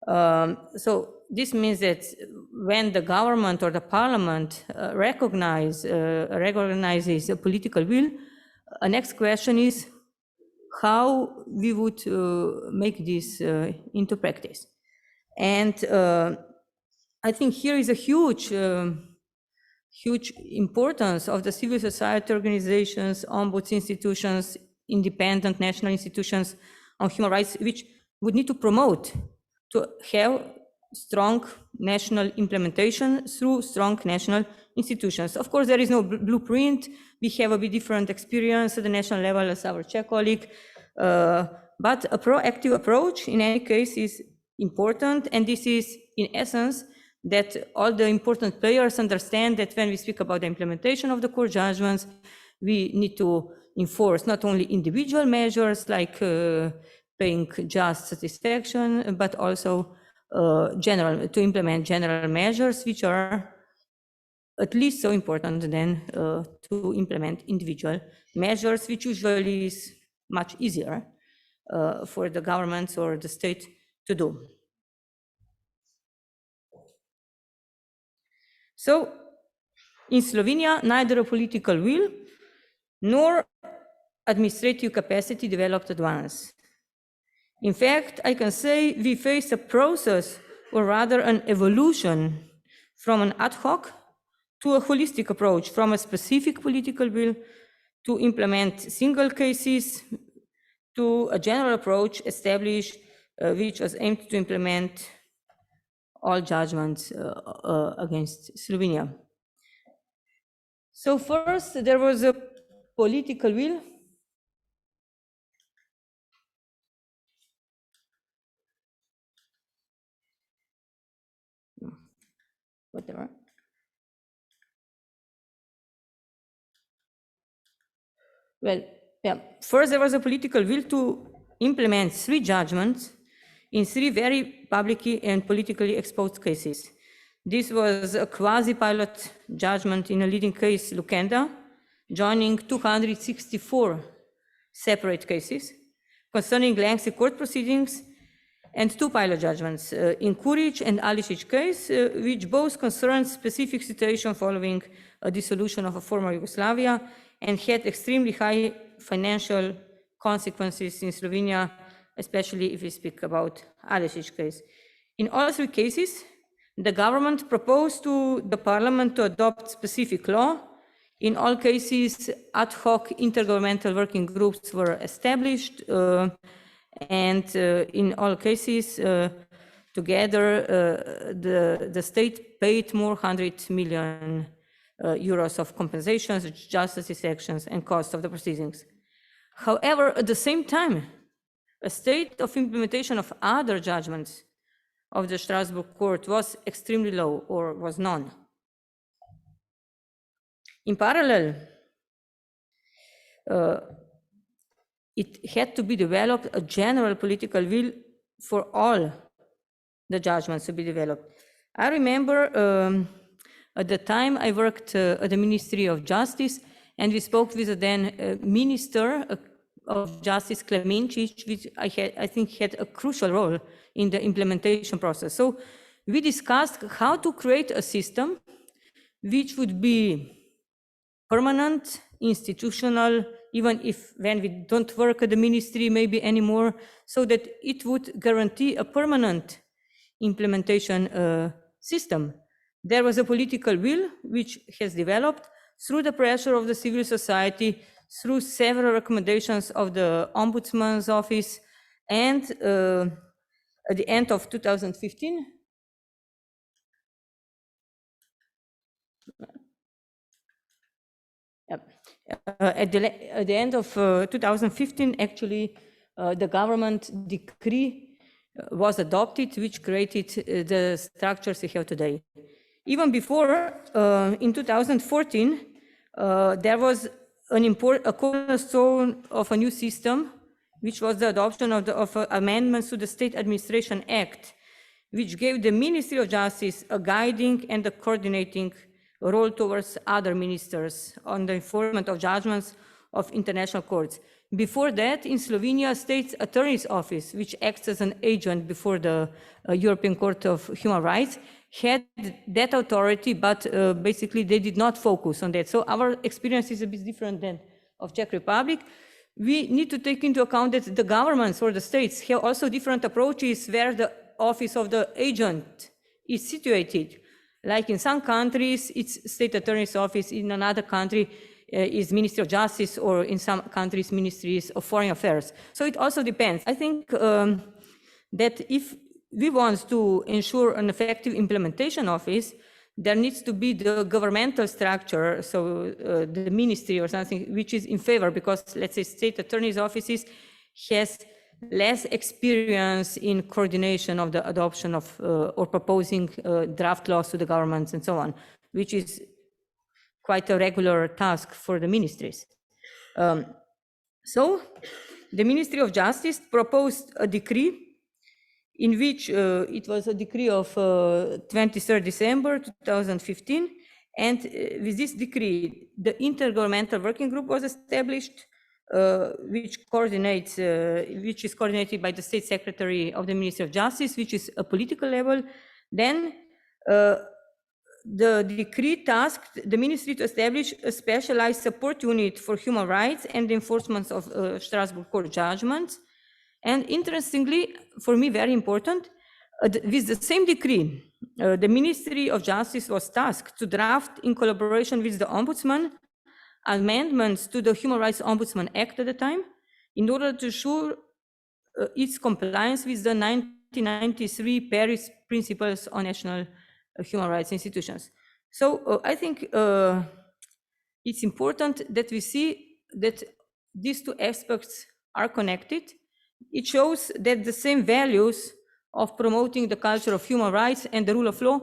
So this means that when the government or the parliament recognizes a political will, a next question is how we would make this into practice. And I think here is a huge importance of the civil society organizations, ombuds institutions, independent national institutions on human rights, which would need to promote to have strong national implementation through strong national institutions. Of course, there is no blueprint. We have a bit different experience at the national level as our Czech colleague, but a proactive approach in any case is important, and this is in essence that all the important players understand that when we speak about the implementation of the court judgments, we need to enforce not only individual measures like paying just satisfaction, but also to implement general measures, which are at least so important than to implement individual measures, which usually is much easier for the governments or the state to do. So in Slovenia, neither a political will nor administrative capacity developed at once. In fact, I can say we face a process, or rather an evolution, from an ad hoc to a holistic approach, from a specific political will to implement single cases to a general approach established, which was aimed to implement all judgments against Slovenia. So first, there was a political will whatever. Well, yeah, first there was a political will to implement 3 judgments in 3 very publicly and politically exposed cases. This was a quasi-pilot judgment in a leading case, Lukenda, joining 264 separate cases concerning lengthy court proceedings, and 2 pilot judgments in Kuric and Alisic case, which both concerned specific situation following a dissolution of a former Yugoslavia and had extremely high financial consequences in Slovenia, especially if we speak about Alisic case. In all 3 cases, the government proposed to the parliament to adopt specific law. In all cases, ad hoc intergovernmental working groups were established, and in all cases, together, the state paid more 100 million euros of compensations, justice actions, and cost of the proceedings. However, at the same time, a state of implementation of other judgments of the Strasbourg court was extremely low or was none. In parallel, it had to be developed a general political will for all the judgments to be developed. I remember at the time I worked at the Ministry of Justice, and we spoke with the then Minister of Justice, Klemencic, which I think had a crucial role in the implementation process. So we discussed how to create a system which would be permanent, institutional, even if when we don't work at the ministry maybe anymore, so that it would guarantee a permanent implementation system. There was a political will which has developed through the pressure of the civil society, through several recommendations of the Ombudsman's office, and at the end of 2015, at the end of 2015, actually, the government decree was adopted, which created the structures we have today. Even before, in 2014, there was a cornerstone of a new system, which was the adoption of amendments to the State Administration Act, which gave the Ministry of Justice a guiding and a coordinating role towards other ministers on the enforcement of judgments of international courts. Before that, in Slovenia, State's Attorney's Office, which acts as an agent before the European Court of Human Rights, had that authority, but basically they did not focus on that. So our experience is a bit different than of Czech Republic. We need to take into account that the governments or the states have also different approaches where the office of the agent is situated. Like in some countries, it's State Attorney's Office, in another country is Ministry of Justice, or in some countries, Ministries of Foreign Affairs. So it also depends. I think that if we want to ensure an effective implementation office, there needs to be the governmental structure, so the ministry or something, which is in favor, because let's say State Attorney's offices has less experience in coordination of the adoption of or proposing draft laws to the governments and so on, which is quite a regular task for the ministries. So the Ministry of Justice proposed a decree in which it was a decree of 23rd December 2015. And with this decree, the Intergovernmental Working Group was established, which is coordinated by the State Secretary of the Ministry of Justice, which is a political level. Then the decree tasked the ministry to establish a specialized support unit for human rights and the enforcement of Strasbourg court judgments. And interestingly, for me, very important, with the same decree, the Ministry of Justice was tasked to draft, in collaboration with the Ombudsman, amendments to the Human Rights Ombudsman Act at the time, in order to ensure its compliance with the 1993 Paris Principles on National Human Rights Institutions. So I think it's important that we see that these two aspects are connected. It shows that the same values of promoting the culture of human rights and the rule of law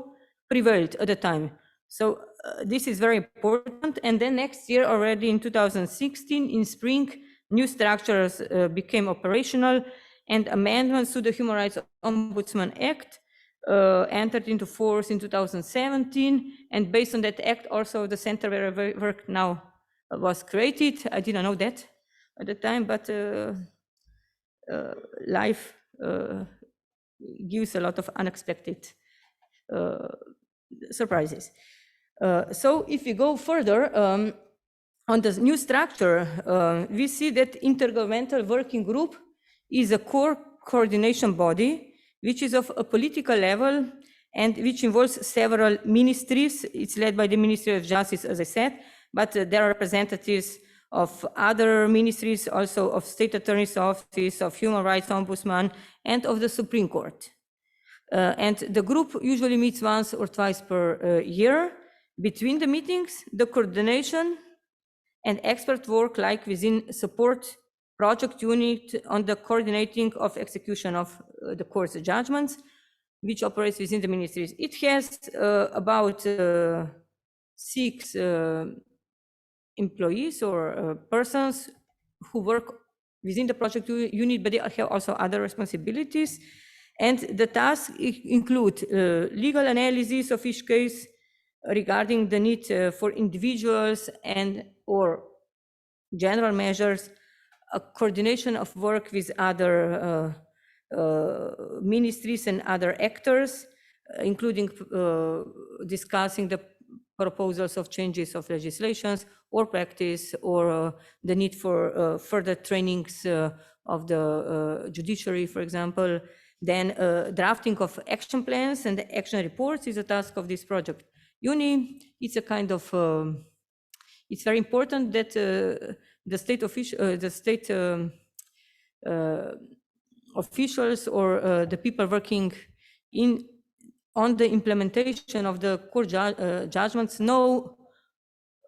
prevailed at the time. So this is very important. And then next year, already in 2016, in spring, new structures became operational, and amendments to the Human Rights Ombudsman Act entered into force in 2017. And based on that act, also the center where I work now was created. I didn't know that at the time, but life gives a lot of unexpected surprises. So if we go further on the new structure, we see that Intergovernmental Working Group is a core coordination body, which is of a political level and which involves several ministries. It's led by the Ministry of Justice, as I said, but there are representatives of other ministries, also of State Attorney's Office, of Human Rights Ombudsman, and of the Supreme Court. And the group usually meets once or twice per year. Between the meetings, the coordination and expert work, like within support project unit on the coordinating of execution of the court's judgments, which operates within the ministries. It has about 6 employees or persons who work within the project unit, but they have also other responsibilities. And the tasks include legal analysis of each case regarding the need for individuals and or general measures, a coordination of work with other ministries and other actors, including discussing the proposals of changes of legislations or practice, or the need for further trainings of the judiciary, for example. Then drafting of action plans and action reports is a task of this project unit. It's a kind of, it's very important that the state officials or the people working on the implementation of the court judgments know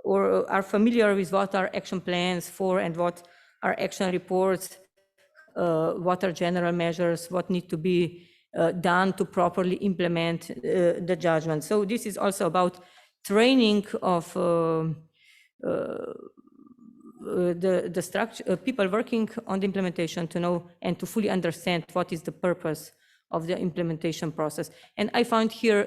or are familiar with what are action plans for and what are action reports, what are general measures, what need to be done to properly implement the judgment. So this is also about training of the structure, people working on the implementation to know and to fully understand what is the purpose of the implementation process. And I found here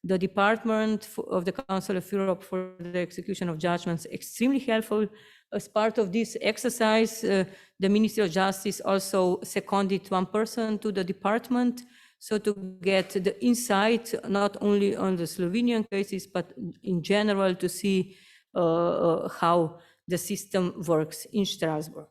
the Department of the Council of Europe for the Execution of Judgments extremely helpful. As part of this exercise, the Ministry of Justice also seconded one person to the department, so to get the insight not only on the Slovenian cases, but in general to see how the system works in Strasbourg.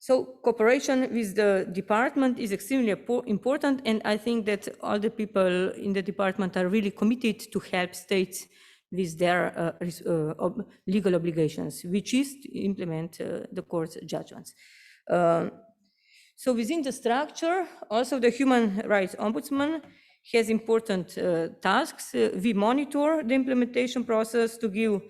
So cooperation with the department is extremely important, and I think that all the people in the department are really committed to help states with their legal obligations, which is to implement the court's judgments. So within the structure, also the Human Rights Ombudsman has important tasks. We monitor the implementation process to give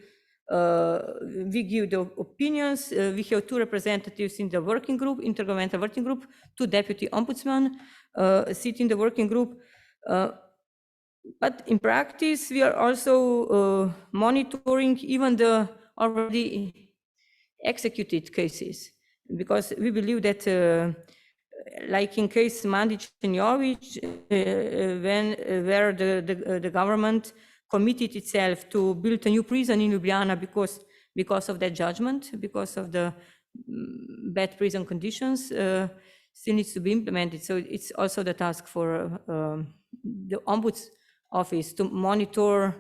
We give the opinions. We have 2 representatives in the working group, intergovernmental working group, 2 deputy ombudsmen sit in the working group. But in practice, we are also monitoring even the already executed cases, because we believe that, like in case Mandic and Jovic, where the government committed itself to build a new prison in Ljubljana because of that judgment, because of the bad prison conditions, still needs to be implemented. So it's also the task for the Ombuds Office to monitor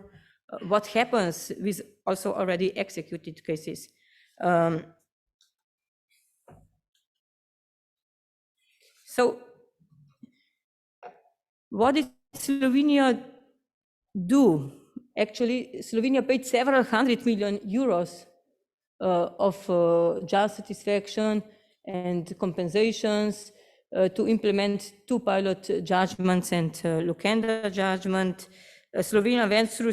what happens with also already executed cases. So what did Slovenia do? Actually, Slovenia paid several €100 million of just satisfaction and compensations to implement 2 pilot judgments and Lukenda judgment. Slovenia went through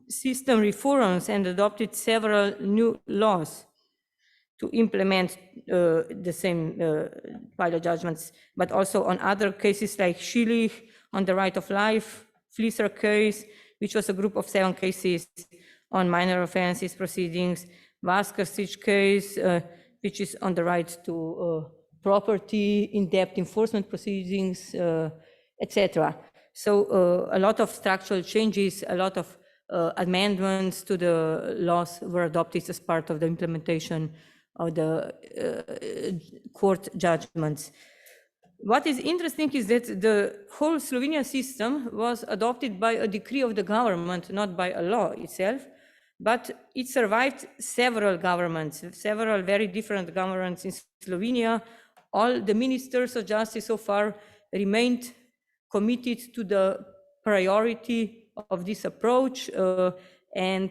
system reforms and adopted several new laws to implement the same pilot judgments, but also on other cases like Šilich, on the right of life, Flisser case, which was a group of 7 cases on minor offenses proceedings, Vaskrsić case, which is on the right to property, in-depth enforcement proceedings, etc. So a lot of structural changes, a lot of amendments to the laws were adopted as part of the implementation of the court judgments. What is interesting is that the whole Slovenian system was adopted by a decree of the government, not by a law itself, but it survived several governments, several very different governments in Slovenia. All the ministers of justice so far remained committed to the priority of this approach, and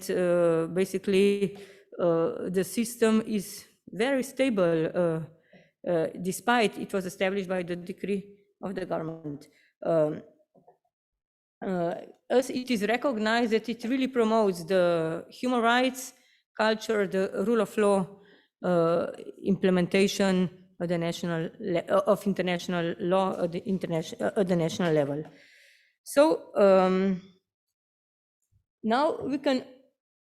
basically the system is very stable, despite it was established by the decree of the government. As it is recognized that it really promotes the human rights culture, the rule of law implementation of the international law at the national level. So now we can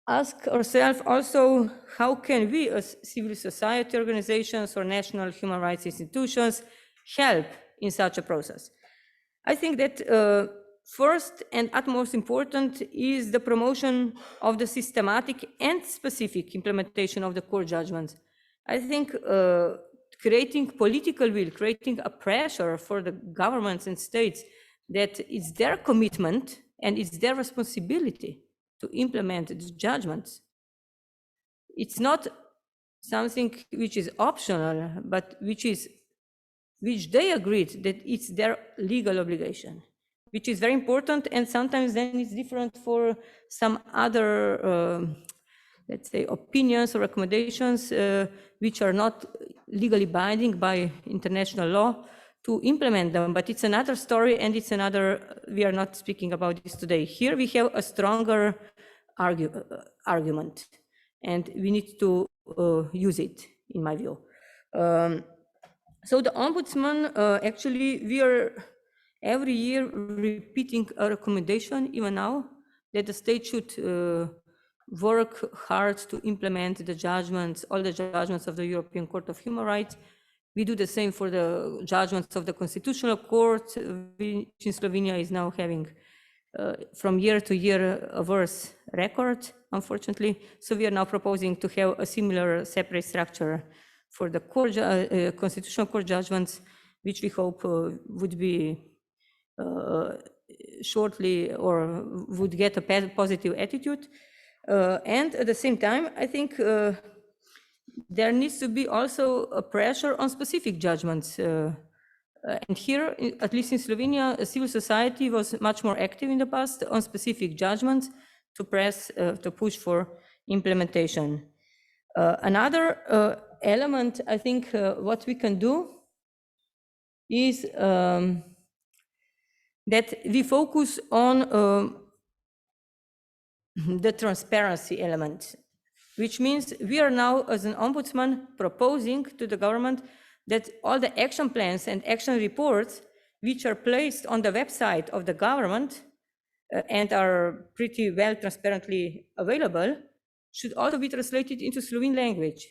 ask ourselves also, how can we as civil society organizations or national human rights institutions help in such a process? I think that first and utmost important is the promotion of the systematic and specific implementation of the court judgments. I think creating political will, creating a pressure for the governments and states that it's their commitment and it's their responsibility to implement the judgments. It's not something which is optional, but which they agreed that it's their legal obligation, which is very important. And sometimes then it's different for some other, let's say, opinions or recommendations which are not legally binding by international law to implement them. But it's another story, and it's another, we are not speaking about this today. Here we have a stronger argument, and we need to use it, in my view. So the Ombudsman, actually, we are every year repeating a recommendation, even now, that the state should work hard to implement the judgments, all the judgments of the European Court of Human Rights. We do the same for the judgments of the Constitutional Court, which in Slovenia is now having from year to year a worse record, unfortunately. So we are now proposing to have a similar separate structure for the court, Constitutional Court judgments, which we hope would be shortly, or would get a positive attitude. And at the same time, I think there needs to be also a pressure on specific judgments. And here, at least in Slovenia, civil society was much more active in the past on specific judgments to push for implementation. Another element, I think, what we can do is that we focus on the transparency element. which means we are now, as an ombudsman, proposing to the government that all the action plans and action reports which are placed on the website of the government and are pretty well transparently available should also be translated into Slovene language,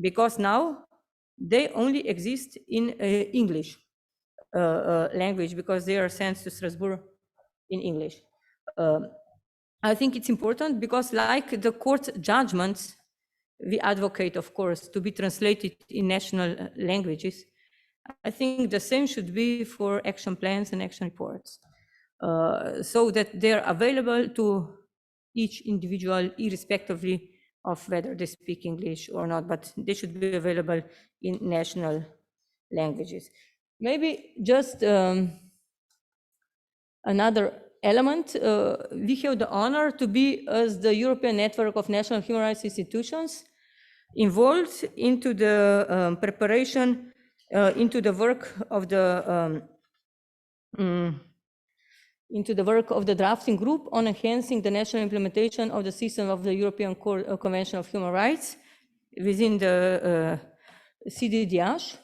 because now they only exist in English language because they are sent to Strasbourg in English. I think it's important because, like the court judgments, we advocate, of course, to be translated in national languages. I think the same should be for action plans and action reports, so that they're available to each individual, irrespectively of whether they speak English or not, but they should be available in national languages. Maybe just another element, we have the honor to be, as the European Network of National Human Rights Institutions, involved into the preparation, into the work of the drafting group on enhancing the national implementation of the system of the European Convention of Human Rights within the ECtHR.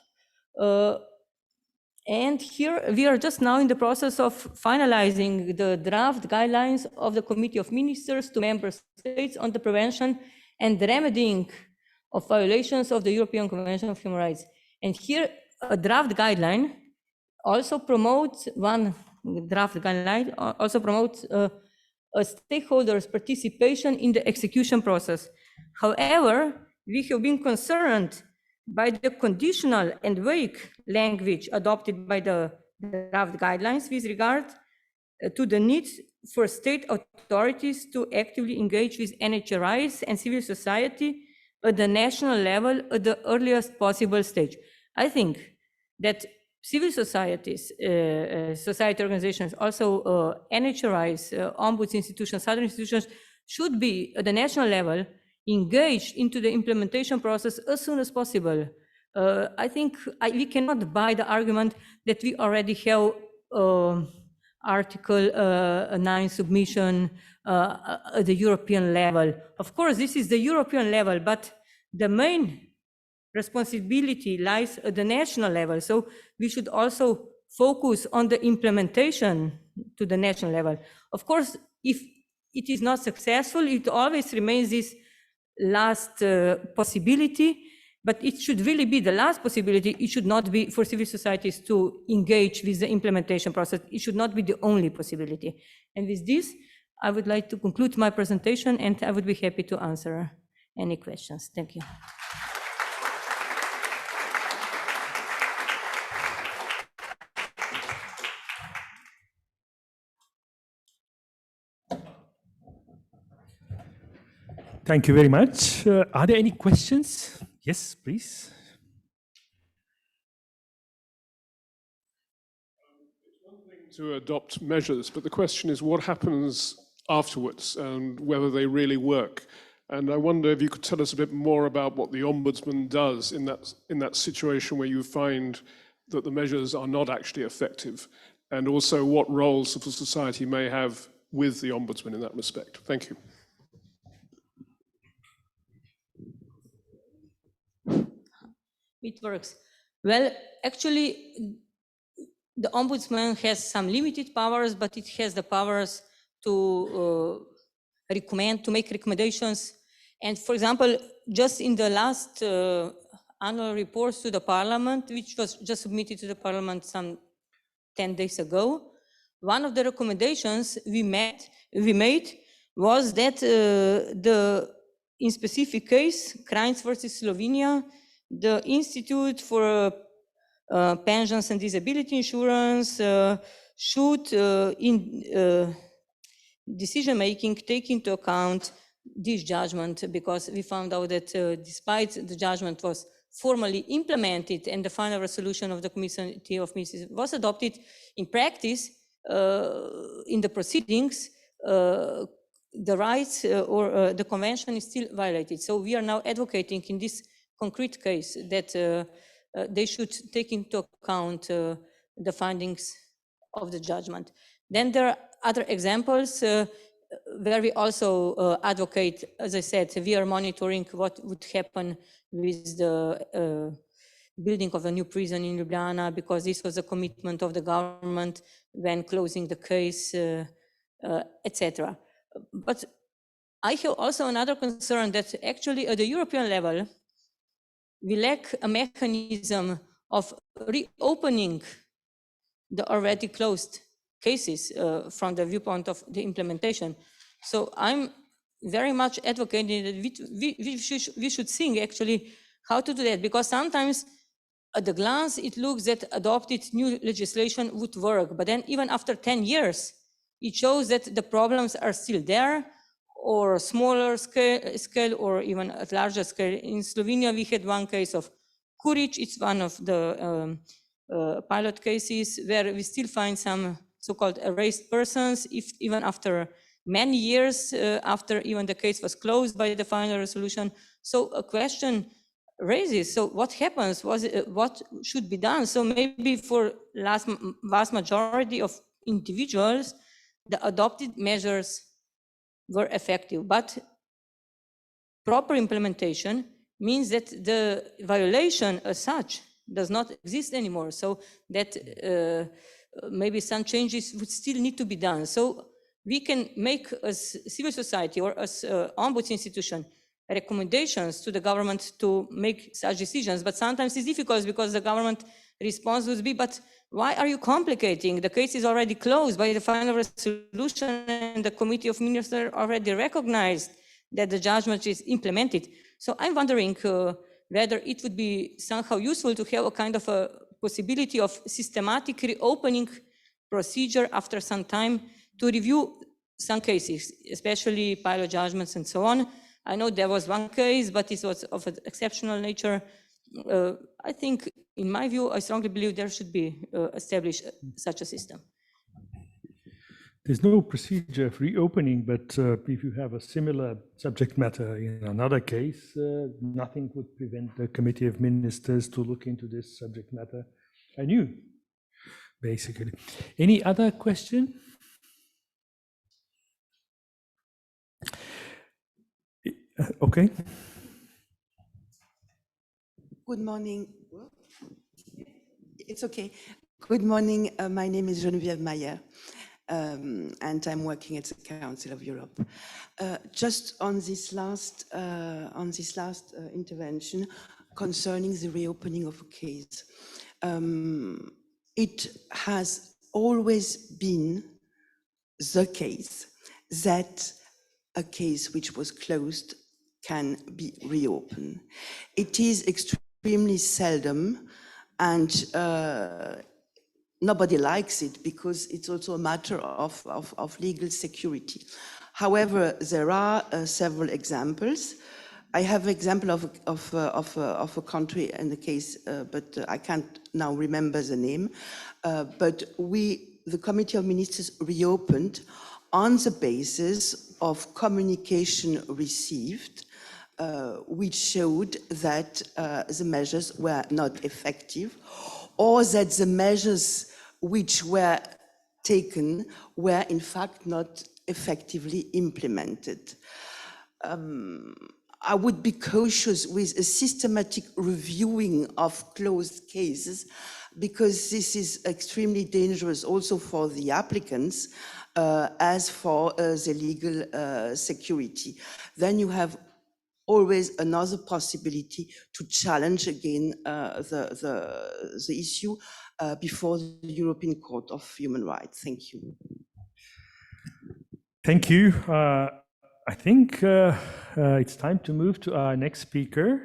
And here we are just now in the process of finalizing the draft guidelines of the Committee of Ministers to member states on the prevention and remedying of violations of the European Convention of Human Rights. And here a draft guideline also promotes, a stakeholders' participation in the execution process. However, we have been concerned by the conditional and vague language adopted by the draft guidelines with regard to the need for state authorities to actively engage with NHRIs and civil society at the national level at the earliest possible stage. I think that civil societies, society organizations, also NHRIs, ombuds institutions, other institutions should be at the national level engaged into the implementation process as soon as possible. I think we cannot buy the argument that we already have Article 9 submission at the European level. Of course, this is the European level, but the main responsibility lies at the national level. So we should also focus on the implementation to the national level. Of course, if it is not successful, it always remains this last possibility, but it should really be the last possibility. It should not be for civil societies to engage with the implementation process. It should not be the only possibility. And with this, I would like to conclude my presentation, and I would be happy to answer any questions. Thank you. Thank you very much. Are there any questions? Yes, please. It's one thing to adopt measures, but the question is what happens afterwards and whether they really work. And I wonder if you could tell us a bit more about what the Ombudsman does in that situation where you find that the measures are not actually effective, and also what role civil society may have with the Ombudsman in that respect. Thank you. It works. Well, actually, the Ombudsman has some limited powers, but it has the powers to recommend, to make recommendations. And for example, just in the last annual reports to the Parliament, which was just submitted to the Parliament some 10 days ago, one of the recommendations we made was that in specific case, Crimes versus Slovenia, the Institute for Pensions and Disability Insurance should, in decision-making, take into account this judgment, because we found out that despite the judgment was formally implemented and the final resolution of the Committee of Ministers was adopted, in practice, in the proceedings, the rights or the convention is still violated. So we are now advocating in this concrete case that they should take into account the findings of the judgment. Then there are other examples. where we also advocate, as I said, we are monitoring what would happen with the building of a new prison in Ljubljana, because this was a commitment of the government when closing the case, etc. But I have also another concern that actually at the European level, we lack a mechanism of reopening the already closed cases from the viewpoint of the implementation. So I'm very much advocating that we should think actually how to do that, because sometimes at the glance it looks that adopted new legislation would work, but then even after 10 years, it shows that the problems are still there, or smaller scale or even at larger scale. In Slovenia, we had one case of Kuric. It's one of the pilot cases where we still find some so-called erased persons, even after many years after even the case was closed by the final resolution. So a question raises, so what happens? What should be done? So maybe for vast majority of individuals, the adopted measures were effective, but proper implementation means that the violation as such does not exist anymore. So that maybe some changes would still need to be done. So we can make as civil society or as ombuds institution recommendations to the government to make such decisions, but sometimes it's difficult because the government response would be, but why are you complicating? The case is already closed by the final resolution and the Committee of Ministers already recognized that the judgment is implemented. So I'm wondering whether it would be somehow useful to have a kind of a possibility of systematic reopening procedure after some time to review some cases, especially pilot judgments and so on. I know there was one case, but it was of an exceptional nature. I think, in my view, I strongly believe there should be established such a system. There's no procedure of reopening, but if you have a similar subject matter in another case, nothing would prevent the Committee of Ministers to look into this subject matter anew, basically. Any other question? Okay. Good morning. It's okay. Good morning. My name is Geneviève Mayer, and I'm working at the Council of Europe. Just on this last intervention concerning the reopening of a case, it has always been the case that a case which was closed can be reopened. It is extremely seldom, and nobody likes it because it's also a matter of legal security. However, there are several examples. I have an example of a country in the case, but I can't now remember the name. But the Committee of Ministers reopened on the basis of communication received, which showed that the measures were not effective, or that the measures which were taken were in fact not effectively implemented. I would be cautious with a systematic reviewing of closed cases, because this is extremely dangerous also for the applicants as for the legal security. Then you have always another possibility to challenge again the issue before the European Court of Human Rights. Thank you. Thank you. I think it's time to move to our next speaker,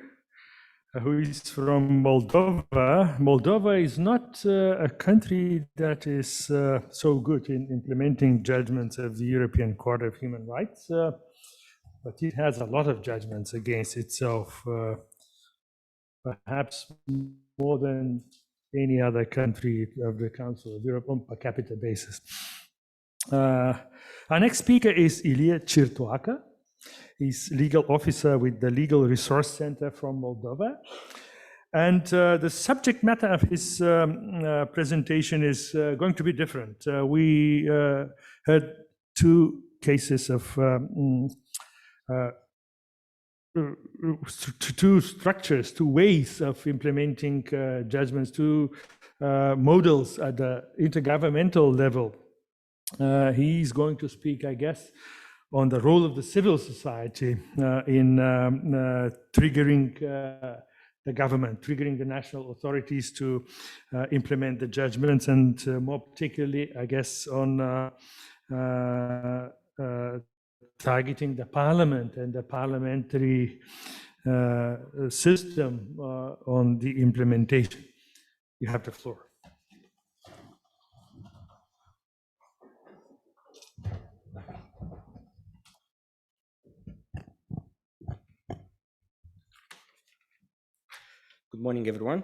who is from Moldova. Moldova is not a country that is so good in implementing judgments of the European Court of Human Rights, but it has a lot of judgments against itself, perhaps more than any other country of the Council of Europe on per capita basis. Our next speaker is Ilie Chirtoacă. He's legal officer with the Legal Resource Center from Moldova. And the subject matter of his presentation is going to be different. We heard two cases of two structures, two ways of implementing judgments, two models at the intergovernmental level. He's going to speak, I guess, on the role of the civil society in triggering the government, triggering the national authorities to implement the judgments, and more particularly, I guess, on targeting the parliament and the parliamentary system on the implementation. You have the floor. Good morning, everyone.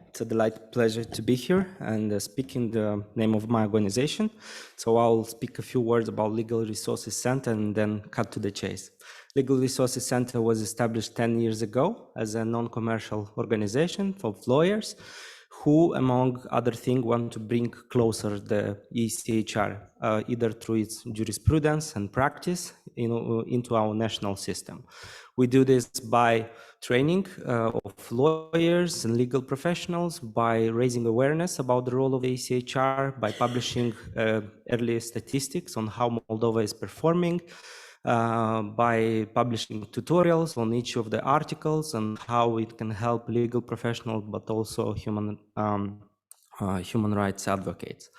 It's a delight, pleasure to be here and speak in the name of my organization. So I'll speak a few words about Legal Resources Center and then cut to the chase. Legal Resources Center was established 10 years ago as a non-commercial organization of lawyers who, among other things, want to bring closer the ECtHR, either through its jurisprudence and practice into our national system. We do this by training of lawyers and legal professionals, by raising awareness about the role of the ECtHR, by publishing early statistics on how Moldova is performing, by publishing tutorials on each of the articles and how it can help legal professionals, but also human rights advocates.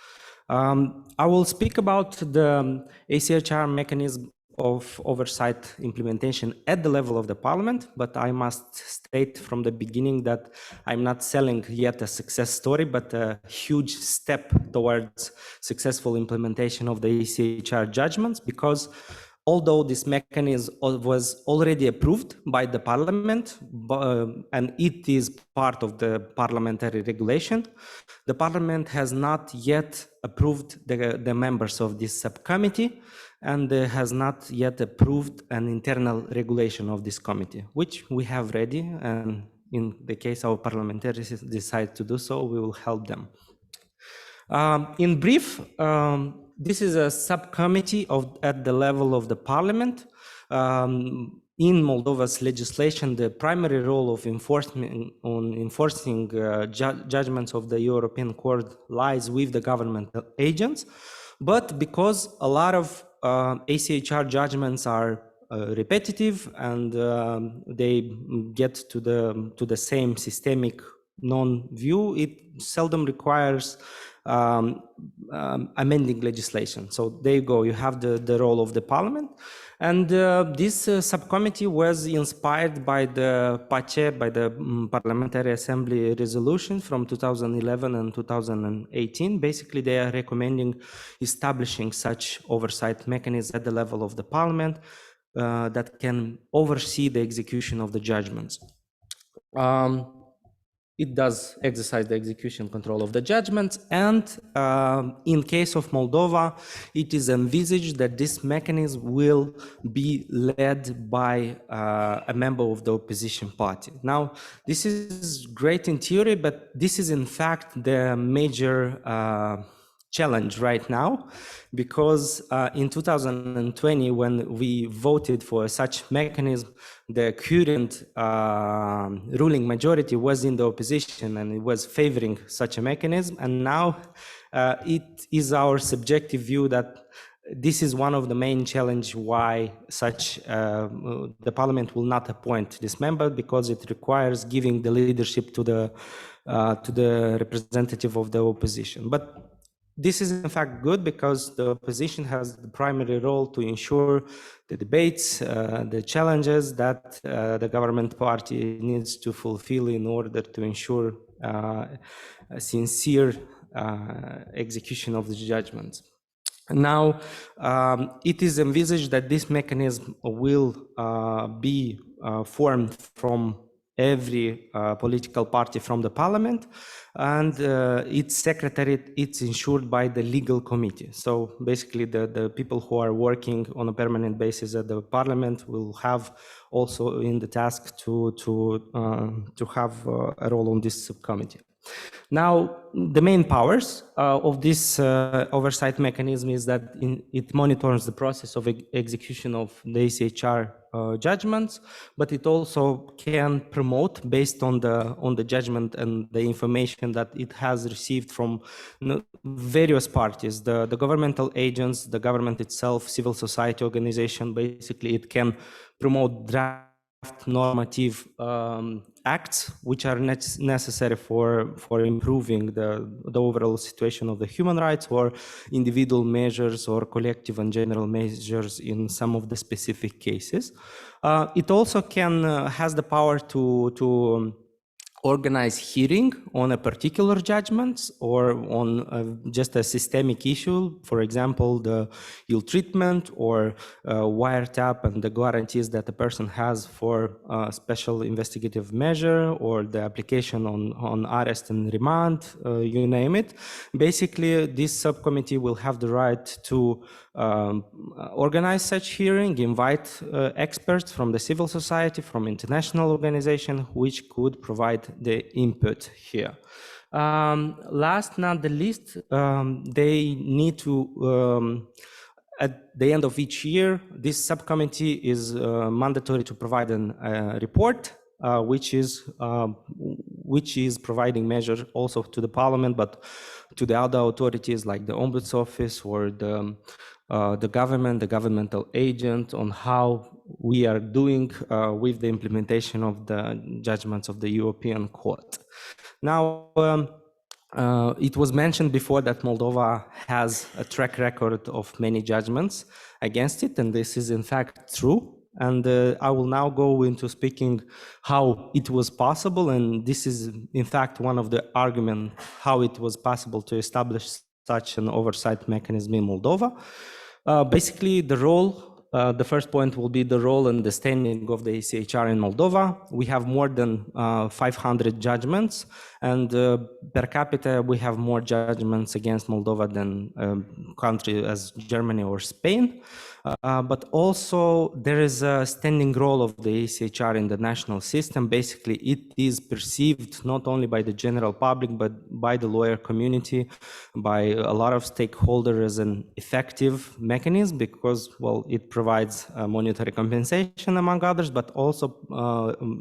I will speak about the ECtHR mechanism of oversight implementation at the level of the parliament, but I must state from the beginning that I'm not selling yet a success story, but a huge step towards successful implementation of the ECtHR judgments, because although this mechanism was already approved by the parliament, and it is part of the parliamentary regulation, the parliament has not yet approved the members of this subcommittee, and has not yet approved an internal regulation of this committee, which we have ready, and in the case our parliamentarians decide to do so, we will help them. In brief, this is a subcommittee at the level of the parliament. In Moldova's legislation, the primary role of enforcing judgments of the European Court lies with the government agents, but because a lot of ECtHR judgments are repetitive and they get to the same systemic non-view, it seldom requires amending legislation. So there you go, you have the role of the parliament. And this subcommittee was inspired by the PACE, by the Parliamentary Assembly resolution from 2011 and 2018. Basically, they are recommending establishing such oversight mechanisms at the level of the parliament that can oversee the execution of the judgments. It does exercise the execution control of the judgments, and in case of Moldova, it is envisaged that this mechanism will be led by a member of the opposition party. Now, this is great in theory, but this is in fact the major challenge right now, because in 2020, when we voted for such mechanism, the current ruling majority was in the opposition and it was favoring such a mechanism. And now it is our subjective view that this is one of the main challenges why such the parliament will not appoint this member, because it requires giving the leadership to the representative of the opposition. But this is in fact good, because the opposition has the primary role to ensure the debates, the challenges that the government party needs to fulfill in order to ensure a sincere execution of the judgments. Now, it is envisaged that this mechanism will be formed from every political party from the parliament, and its secretariat, it's ensured by the legal committee. So basically the people who are working on a permanent basis at the parliament will have also in the task to have a role on this subcommittee. Now, the main powers of this oversight mechanism is that it monitors the process of execution of the ECtHR judgments, but it also can promote based on the judgment and the information that it has received from various parties, the governmental agents, the government itself, civil society organization. Basically, it can promote draft normative acts which are necessary for improving the overall situation of the human rights, or individual measures or collective and general measures in some of the specific cases. It also has the power to organize hearing on a particular judgment or on just a systemic issue, for example, the ill treatment or wiretap and the guarantees that the person has for a special investigative measure, or the application on arrest and remand, you name it. Basically, this subcommittee will have the right to organize such hearing, invite experts from the civil society, from international organizations, which could provide the input here. Last not the least, they need to, at the end of each year, this subcommittee is mandatory to provide a report, which is providing measures also to the parliament, but to the other authorities like the Ombuds Office or the government, the governmental agent, on how we are doing with the implementation of the judgments of the European Court. Now, it was mentioned before that Moldova has a track record of many judgments against it, and this is in fact true. And I will now go into speaking how it was possible, and this is in fact one of the arguments how it was possible to establish such an oversight mechanism in Moldova. Basically, the first point will be the role and the standing of the ECtHR in Moldova. We have more than 500 judgments, and per capita we have more judgments against Moldova than countries as Germany or Spain. But also there is a standing role of the ECtHR in the national system. Basically, it is perceived not only by the general public, but by the lawyer community, by a lot of stakeholders as an effective mechanism, because, well, it provides monetary compensation among others, but also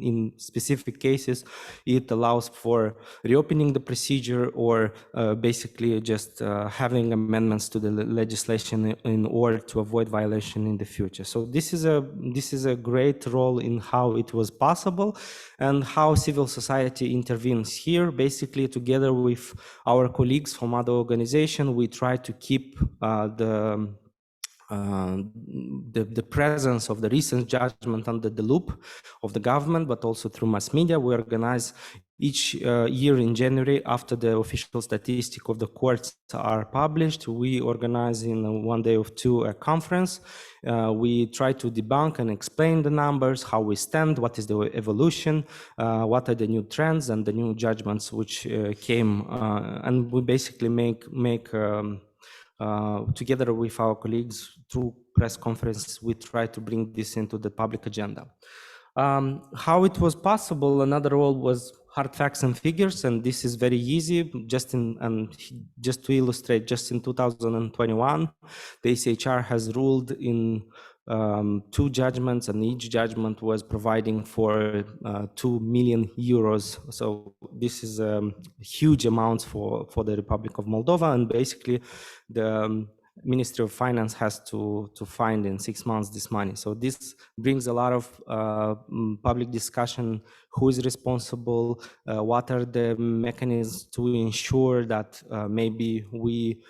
in specific cases, it allows for reopening the procedure, or basically just having amendments to the legislation in order to avoid violation in the future. So this is a great role in how it was possible and how civil society intervenes here. Basically, together with our colleagues from other organizations, we try to keep the presence of the recent judgment under the loop of the government, but also through mass media. We organize each year in January, after the official statistics of the courts are published, we organize in one day or two a conference. We try to debunk and explain the numbers, how we stand, what is the evolution, what are the new trends and the new judgments which came, and we basically make together with our colleagues through press conference, we try to bring this into the public agenda. How it was possible, another role was hard facts and figures, and this is very easy. Just to illustrate, just in 2021, the ECtHR has ruled in 2 judgments, and each judgment was providing for 2 million euros. So this is a huge amount for the Republic of Moldova, and basically the Ministry of Finance has to find in 6 months this money. So this brings a lot of public discussion: who is responsible, what are the mechanisms to ensure that maybe we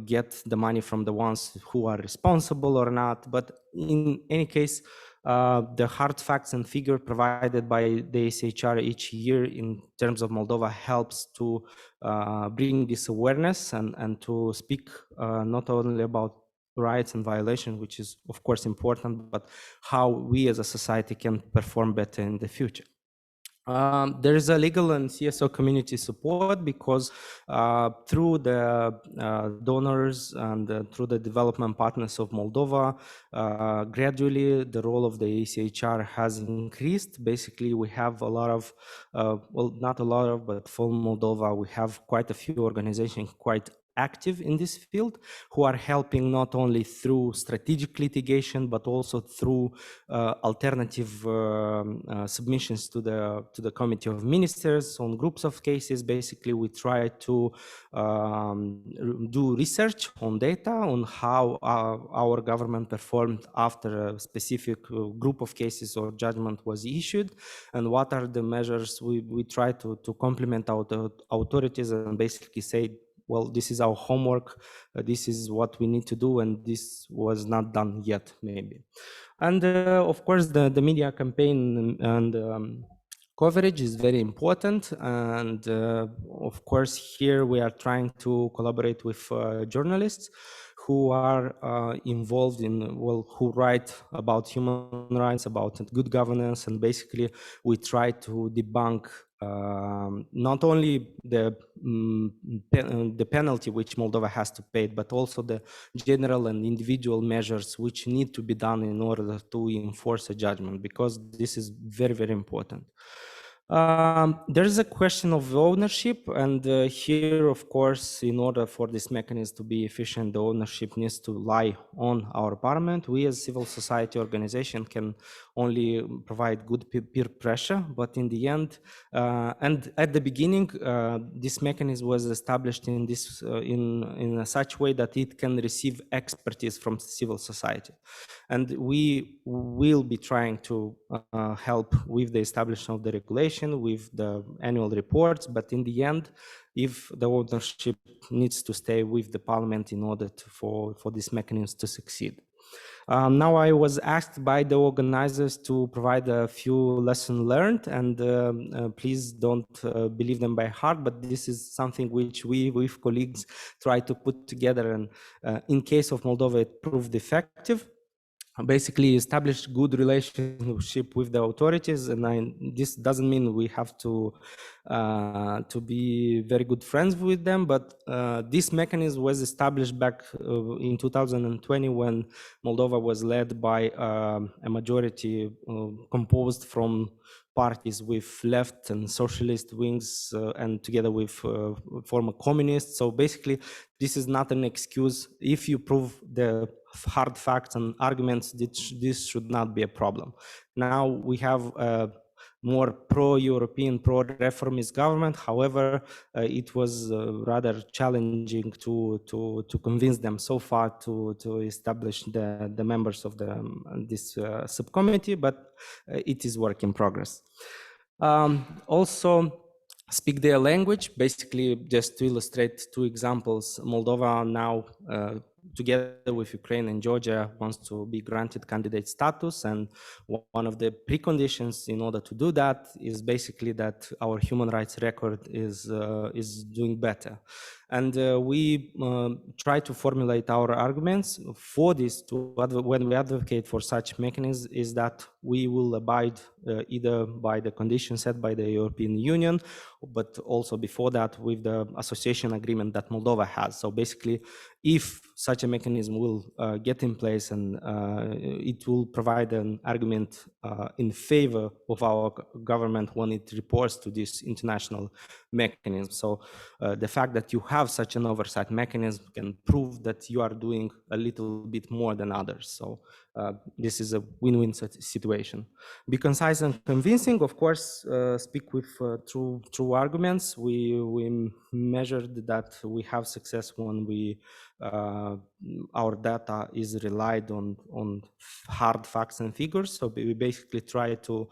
get the money from the ones who are responsible or not. But in any case, the hard facts and figure provided by the ECtHR each year in terms of Moldova helps to bring this awareness and to speak not only about rights and violation, which is of course important, but how we as a society can perform better in the future. There is a legal and CSO community support because through the donors and through the development partners of Moldova, gradually the role of the ECtHR has increased. Basically, we have a lot of, well, not a lot of, but for Moldova, we have quite a few organizations quite active in this field who are helping not only through strategic litigation but also through alternative submissions to the Committee of Ministers on groups of cases. Basically, we try to do research on data on how our government performed after a specific group of cases or judgment was issued, and what are the measures we try to complement our authorities and basically say, well, this is our homework, this is what we need to do, and this was not done yet, maybe. And of course, the media campaign and coverage is very important. And of course, here we are trying to collaborate with journalists who are involved in, well, who write about human rights, about good governance, and basically we try to debunk not only the penalty which Moldova has to pay, but also the general and individual measures which need to be done in order to enforce a judgment, because this is very, very important. There is a question of ownership, and here, of course, in order for this mechanism to be efficient, the ownership needs to lie on our parliament. We as civil society organization can only provide good peer pressure, but in the end, and at the beginning, this mechanism was established in this in such way that it can receive expertise from civil society, and we will be trying to help with the establishment of the regulation, with the annual reports, but in the end, if the ownership needs to stay with the parliament in order to, for this mechanism to succeed. Now I was asked by the organizers to provide a few lessons learned, and please don't believe them by heart, but this is something which we with colleagues try to put together, and in case of Moldova it proved effective. Basically establish good relationship with the authorities, and this doesn't mean we have to be very good friends with them, but this mechanism was established back in 2020 when Moldova was led by a majority composed from parties with left and socialist wings and together with former communists. So basically, this is not an excuse. If you prove the hard facts and arguments, this should not be a problem. Now we have a more pro-European, pro-reformist government. However, it was rather challenging to convince them so far to establish the members of this subcommittee, but it is work in progress. Also, speak their language. Basically, just to illustrate two examples, Moldova now, together with Ukraine and Georgia, wants to be granted candidate status, and one of the preconditions in order to do that is basically that our human rights record is doing better. And we try to formulate our arguments for this when we advocate for such mechanisms, is that we will abide either by the conditions set by the European Union, but also before that with the association agreement that Moldova has. So basically, if such a mechanism will get in place, and it will provide an argument in favor of our government when it reports to this international mechanism. So the fact that you have such an oversight mechanism can prove that you are doing a little bit more than others. So this is a win-win situation. Be concise and convincing, of course, speak with true arguments. We measured that we have success when our data is relied on hard facts and figures. So we basically try to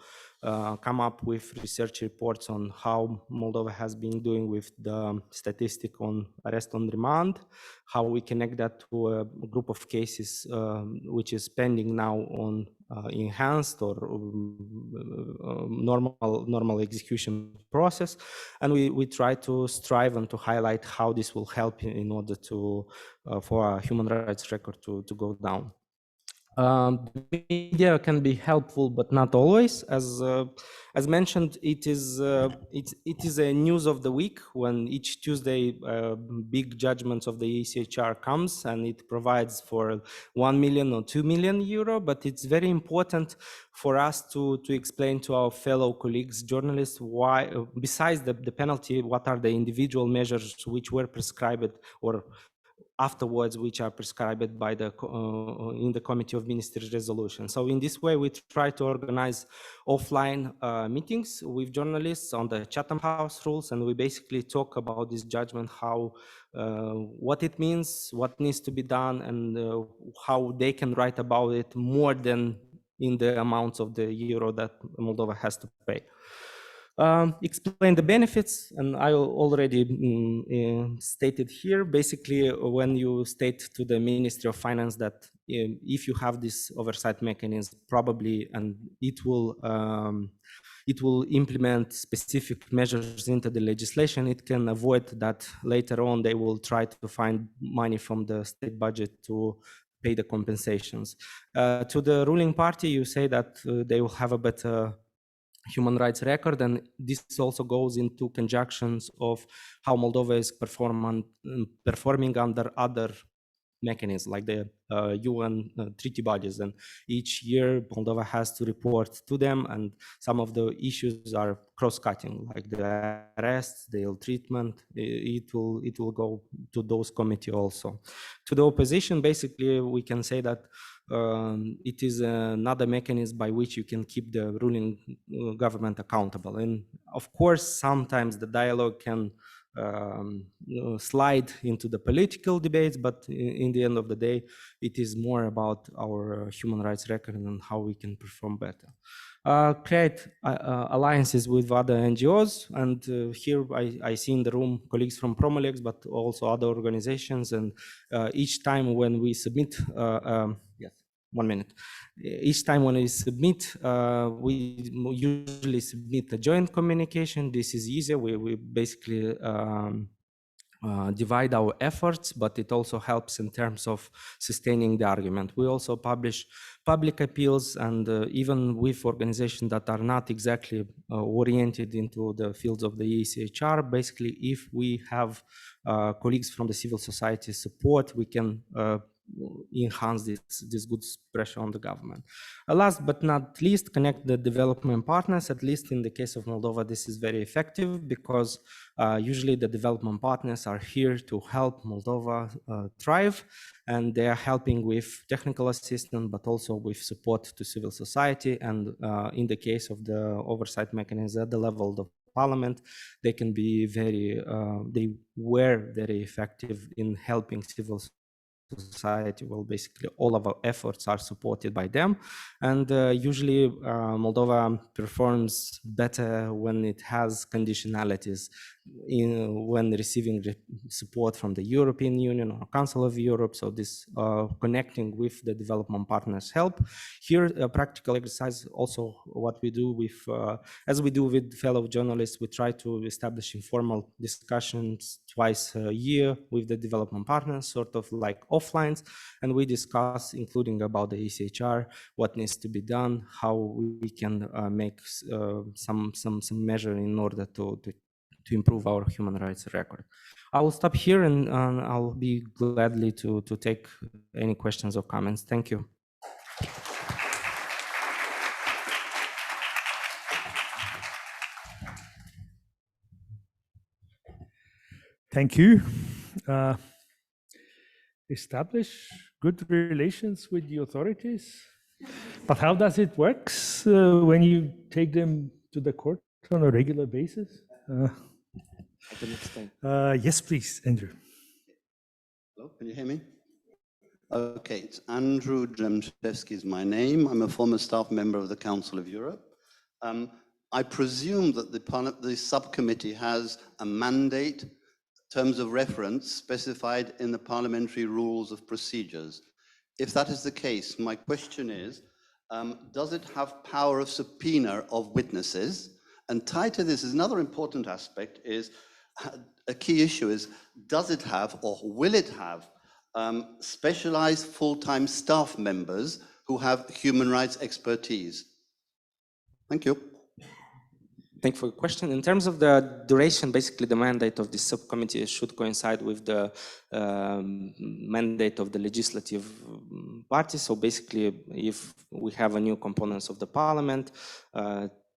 come up with research reports on how Moldova has been doing with the statistic on arrest on remand, how we connect that to a group of cases which is pending now on enhanced or normal execution process, and we try to strive and to highlight how this will help in order to for our human rights record to go down. The media can be helpful, but not always. As mentioned, it is a news of the week when each Tuesday big judgments of the ECtHR comes, and it provides for 1 million or 2 million euro. But it's very important for us to explain to our fellow colleagues, journalists, why, besides the penalty, what are the individual measures which were prescribed or afterwards, which are prescribed by the in the Committee of Ministers resolution. So in this way, we try to organize offline meetings with journalists on the Chatham House rules, and we basically talk about this judgment, how what it means, what needs to be done, and how they can write about it more than in the amounts of the euro that Moldova has to pay. Explain the benefits, and I already stated here. Basically, when you state to the Ministry of Finance that if you have this oversight mechanism, probably, and it will implement specific measures into the legislation, it can avoid that later on they will try to find money from the state budget to pay the compensations. To the ruling party, you say that they will have a better human rights record, and this also goes into conjunctions of how Moldova is performing under other mechanisms like the UN treaty bodies, and each year Moldova has to report to them, and some of the issues are cross-cutting, like the arrests, the ill treatment. It will go to those committee also. To the opposition, basically we can say that it is another mechanism by which you can keep the ruling government accountable. And of course, sometimes the dialogue can slide into the political debates, but in the end of the day, it is more about our human rights record and how we can perform better. Create alliances with other NGOs, and here I see in the room colleagues from Promolex, but also other organizations, and each time when we submit, yes, 1 minute. Each time when we submit, we usually submit a joint communication. This is easier. We basically divide our efforts, but it also helps in terms of sustaining the argument. We also publish public appeals, and even with organizations that are not exactly oriented into the fields of the ECtHR, basically if we have colleagues from the civil society support, we can enhance this good pressure on the government. Last but not least, connect the development partners. At least in the case of Moldova, this is very effective because usually the development partners are here to help Moldova thrive, and they are helping with technical assistance, but also with support to civil society. And in the case of the oversight mechanism at the level of parliament, they can be they were very effective in helping civil society. Well, basically all of our efforts are supported by them, and usually Moldova performs better when it has conditionalities when receiving support from the European Union or Council of Europe. So this connecting with the development partners help. Here, a practical exercise, also what we do with, as we do with fellow journalists, we try to establish informal discussions twice a year with the development partners, sort of like offlines, and we discuss, including about the ECtHR, what needs to be done, how we can make some measure in order to improve our human rights record. I will stop here, and I'll be gladly to take any questions or comments. Thank you. Thank you. Establish good relations with the authorities. But how does it work when you take them to the court on a regular basis? Yes, please, Andrew. Hello, can you hear me? Okay, it's Andrew Drzemczewski is my name. I'm a former staff member of the Council of Europe. I presume that the subcommittee has a mandate, terms of reference specified in the parliamentary rules of procedures. If that is the case, my question is, does it have power of subpoena of witnesses? And tied to this is another important aspect is, a key issue is, does it have or will it have specialized full-time staff members who have human rights expertise? Thank you. Thank you for the question. In terms of the duration, basically the mandate of this subcommittee should coincide with the mandate of the legislative party. So basically, if we have a new components of the parliament,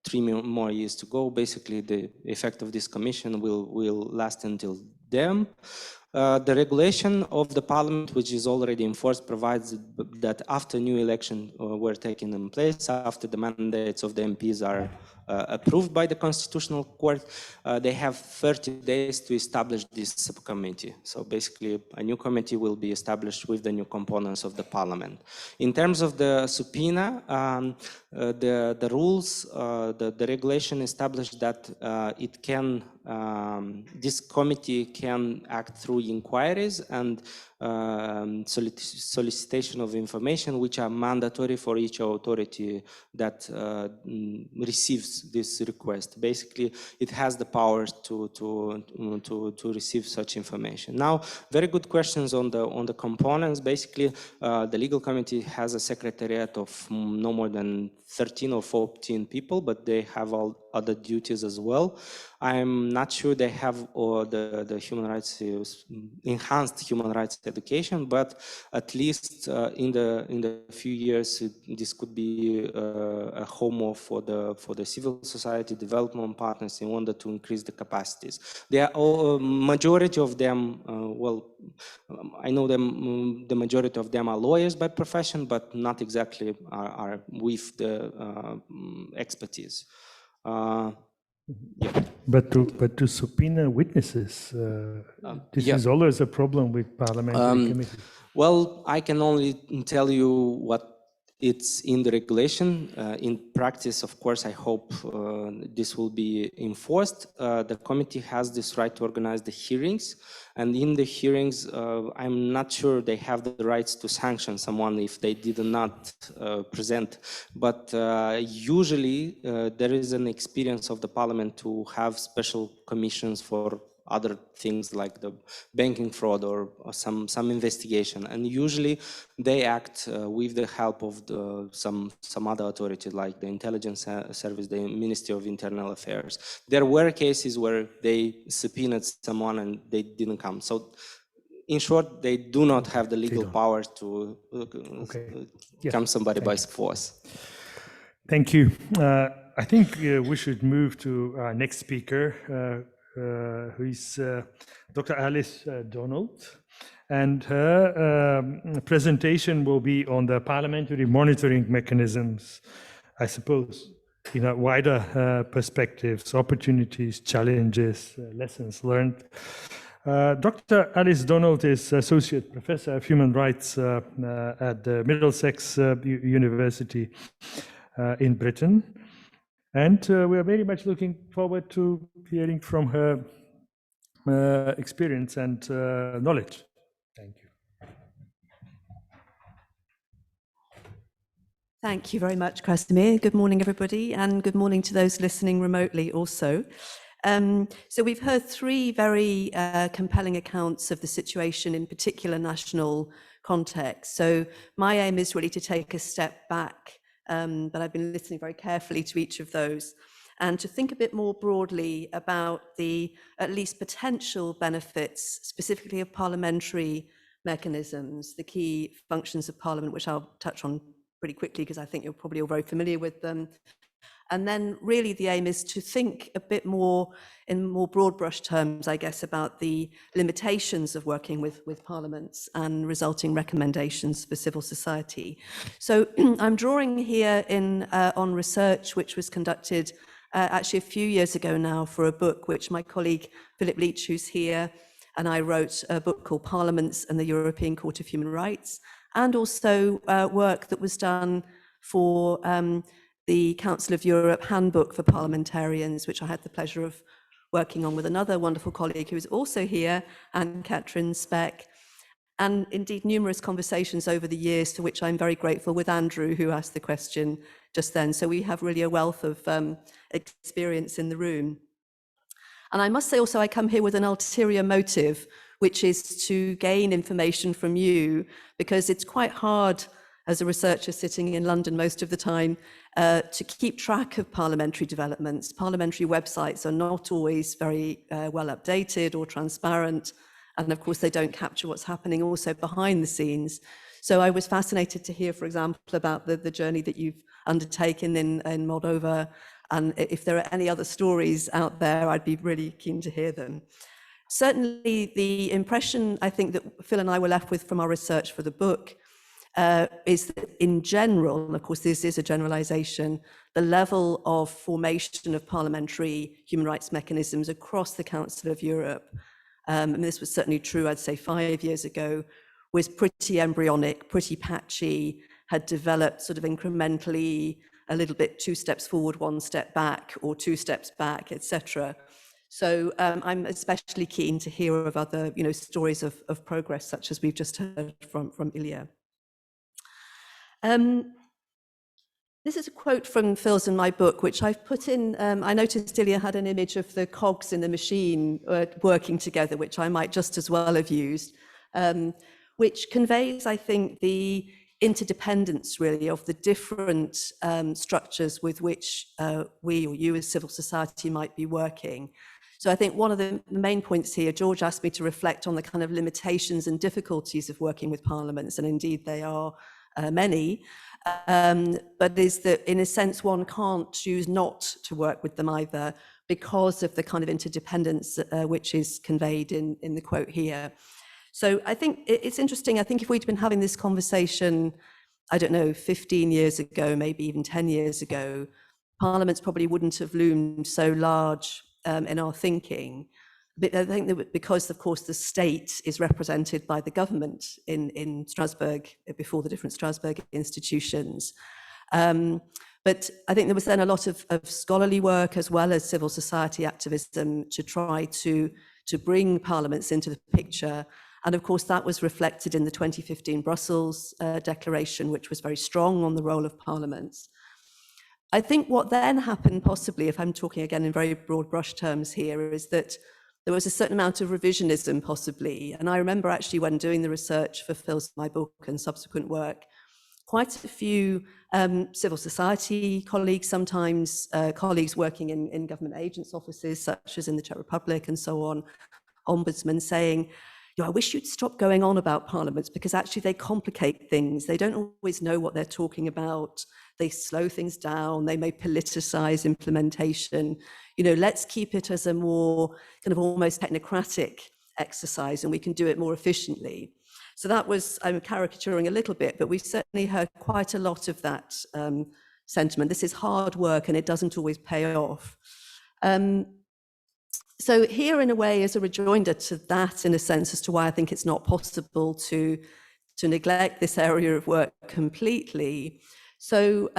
3 more years to go, basically the effect of this commission will last until then. The regulation of the parliament, which is already enforced, provides that after new election were taken in place, after the mandates of the MPs are approved by the Constitutional Court, they have 30 days to establish this subcommittee. So basically, a new committee will be established with the new components of the parliament. In terms of the subpoena, the rules, the regulation established that it can, this committee can act through inquiries and solicitation of information, which are mandatory for each authority that receives this request. Basically, it has the powers to receive such information. Now, very good questions on the components. Basically, the legal committee has a secretariat of no more than 13 or 14 people, but they have all other duties as well. I'm not sure they have the human rights, enhanced human rights education, but at least in the few years, this could be a home for the civil society development partners in order to increase the capacities. There are majority of them, well, I know them, the majority of them are lawyers by profession, but not exactly are with the expertise. Yeah. But to subpoena witnesses, this is always a problem with parliamentary committees. Well, I can only tell you what it's in the regulation. In practice, of course, I hope this will be enforced. The committee has this right to organize the hearings. And in the hearings, I'm not sure they have the rights to sanction someone if they did not present. But usually there is an experience of the parliament to have special commissions for other things like the banking fraud or some investigation, and usually they act with the help of some other authority like the intelligence service, the Ministry of Internal Affairs. There were cases where they subpoenaed someone and they didn't come. So in short, they do not have the legal powers to come somebody by force. Thank you. I think we should move to our next speaker, who is Dr. Alice Donald, and her presentation will be on the parliamentary monitoring mechanisms, I suppose, in a wider perspectives, opportunities, challenges, lessons learned. Dr. Alice Donald is Associate Professor of Human Rights at the Middlesex University in Britain. And we are very much looking forward to hearing from her experience and knowledge. Thank you. Thank you very much, Krasimir. Good morning, everybody, and good morning to those listening remotely also. So we've heard three very compelling accounts of the situation in particular national context. So my aim is really to take a step back, but I've been listening very carefully to each of those and to think a bit more broadly about the at least potential benefits, specifically of parliamentary mechanisms, the key functions of Parliament, which I'll touch on pretty quickly because I think you're probably all very familiar with them. And then really the aim is to think a bit more in more broad brush terms, I guess, about the limitations of working with parliaments and resulting recommendations for civil society. So I'm drawing here on research which was conducted actually a few years ago now for a book which my colleague Philip Leach, who's here, and I wrote a book called Parliaments and the European Court of Human Rights, and also work that was done for the Council of Europe Handbook for Parliamentarians, which I had the pleasure of working on with another wonderful colleague who is also here, Anne-Catherine Speck, and indeed numerous conversations over the years, to which I'm very grateful, with Andrew, who asked the question just then. So we have really a wealth of experience in the room. And I must say also, I come here with an ulterior motive, which is to gain information from you, because it's quite hard as a researcher sitting in London most of the time, to keep track of parliamentary developments. Parliamentary websites are not always very well updated or transparent. And of course, they don't capture what's happening also behind the scenes. So I was fascinated to hear, for example, about the journey that you've undertaken in Moldova. And if there are any other stories out there, I'd be really keen to hear them. Certainly, the impression I think that Phil and I were left with from our research for the book is that in general, and of course this is a generalization, the level of formation of parliamentary human rights mechanisms across the Council of Europe, and this was certainly true, I'd say 5 years ago, was pretty embryonic, pretty patchy, had developed sort of incrementally, a little bit 2 steps forward, 1 step back, or 2 steps back, etc. So I'm especially keen to hear of other, stories of progress, such as we've just heard from Ilya. This is a quote from Phil's in my book, which I've put in. I noticed Ilya had an image of the cogs in the machine working together, which I might just as well have used, which conveys, I think, the interdependence, really, of the different structures with which we or you as civil society might be working. So I think one of the main points here, George asked me to reflect on the kind of limitations and difficulties of working with parliaments, and indeed they are many, but is that in a sense one can't choose not to work with them either because of the kind of interdependence which is conveyed in the quote here. So I think it's interesting. I think if we'd been having this conversation, I don't know, 15 years ago, maybe even 10 years ago, parliaments probably wouldn't have loomed so large in our thinking. But I think that because, of course, the state is represented by the government in Strasbourg before the different Strasbourg institutions. But I think there was then a lot of scholarly work as well as civil society activism to try to bring parliaments into the picture. And of course, that was reflected in the 2015 Brussels Declaration, which was very strong on the role of parliaments. I think what then happened, possibly, if I'm talking again in very broad brush terms here, is that there was a certain amount of revisionism, possibly. And I remember actually when doing the research for Phil's my book and subsequent work, quite a few civil society colleagues, sometimes colleagues working in government agents' offices, such as in the Czech Republic and so on, ombudsmen saying, I wish you'd stop going on about parliaments because actually they complicate things. They don't always know what they're talking about. They slow things down. They may politicize implementation. Let's keep it as a more kind of almost technocratic exercise and we can do it more efficiently. So that was, I'm caricaturing a little bit, but we certainly heard quite a lot of that sentiment. This is hard work and it doesn't always pay off. So here, in a way, is a rejoinder to that, in a sense, as to why I think it's not possible to neglect this area of work completely. So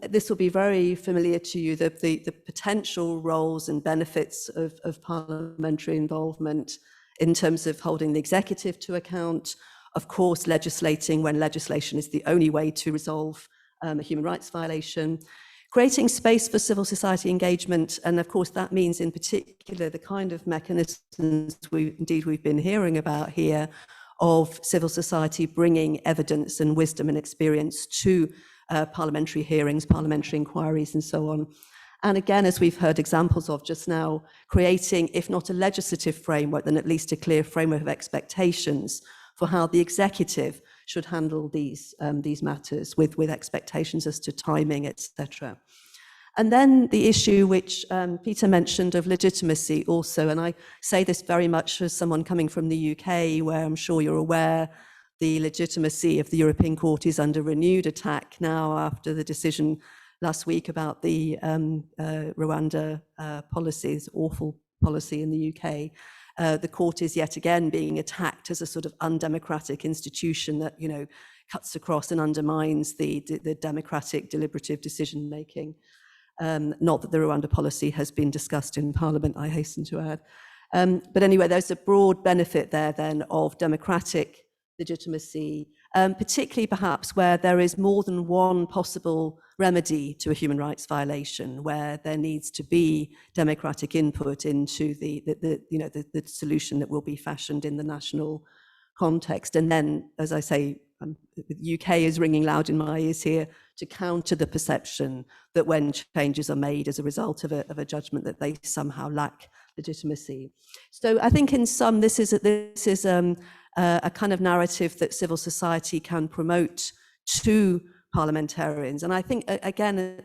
this will be very familiar to you, the potential roles and benefits of parliamentary involvement in terms of holding the executive to account, of course, legislating when legislation is the only way to resolve a human rights violation, creating space for civil society engagement, and of course that means in particular the kind of mechanisms we've been hearing about here of civil society bringing evidence and wisdom and experience to parliamentary hearings, parliamentary inquiries and so on. And again, as we've heard examples of just now, creating, if not a legislative framework, then at least a clear framework of expectations for how the executive should handle these matters with expectations as to timing, etc. And then the issue which Peter mentioned of legitimacy also, and I say this very much as someone coming from the UK, where I'm sure you're aware the legitimacy of the European Court is under renewed attack now after the decision last week about the Rwanda policies, awful policy in the UK. The court is yet again being attacked as a sort of undemocratic institution that, cuts across and undermines the democratic deliberative decision making. Not that the Rwanda policy has been discussed in Parliament, I hasten to add. But anyway, there's a broad benefit there then of democratic legitimacy, particularly perhaps where there is more than one possible remedy to a human rights violation, where there needs to be democratic input into the solution that will be fashioned in the national context. And then, as I say, the UK is ringing loud in my ears here, to counter the perception that when changes are made as a result of a judgment that they somehow lack legitimacy. So I think in sum, this is a kind of narrative that civil society can promote to parliamentarians. And I think, again,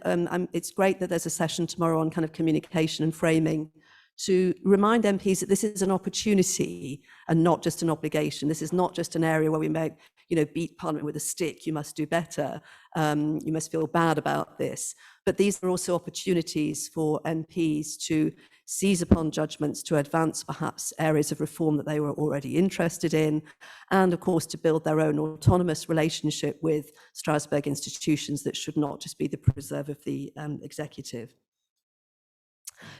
it's great that there's a session tomorrow on kind of communication and framing to remind MPs that this is an opportunity and not just an obligation. This is not just an area where we may, beat Parliament with a stick. You must do better. You must feel bad about this. But these are also opportunities for MPs to seize upon judgments, to advance perhaps areas of reform that they were already interested in, and of course to build their own autonomous relationship with Strasbourg institutions that should not just be the preserve of the executive.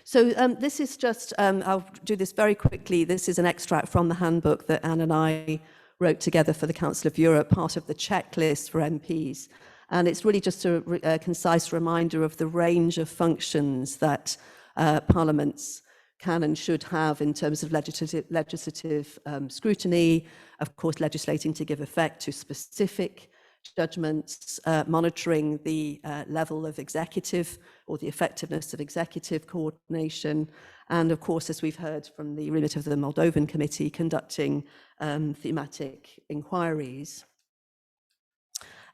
So this is just, I'll do this very quickly. This is an extract from the handbook that Anne and I wrote together for the Council of Europe, part of the checklist for MPs. And it's really just a concise reminder of the range of functions that parliaments can and should have in terms of legislative scrutiny, of course, legislating to give effect to specific judgments, monitoring the level of executive or the effectiveness of executive coordination, and of course, as we've heard from the remit of the Moldovan Committee, conducting thematic inquiries.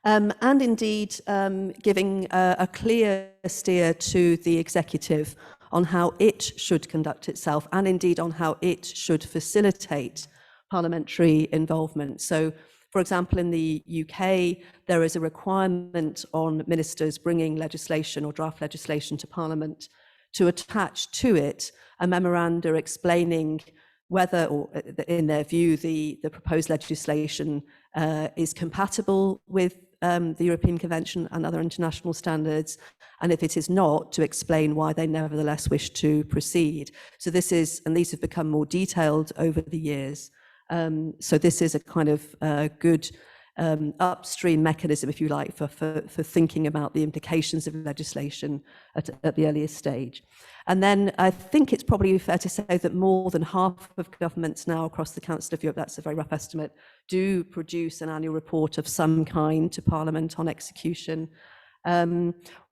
And indeed, giving a clear steer to the executive on how it should conduct itself, and indeed on how it should facilitate parliamentary involvement. So, for example, in the UK, there is a requirement on ministers bringing legislation or draft legislation to Parliament to attach to it a memoranda explaining whether, or in their view, the proposed legislation is compatible with the European Convention and other international standards, and if it is not, to explain why they nevertheless wish to proceed. So this is, and these have become more detailed over the years. So this is a kind of good upstream mechanism, if you like, for thinking about the implications of legislation at the earliest stage. And then I think it's probably fair to say that more than half of governments now across the Council of Europe, that's a very rough estimate, do produce an annual report of some kind to Parliament on execution.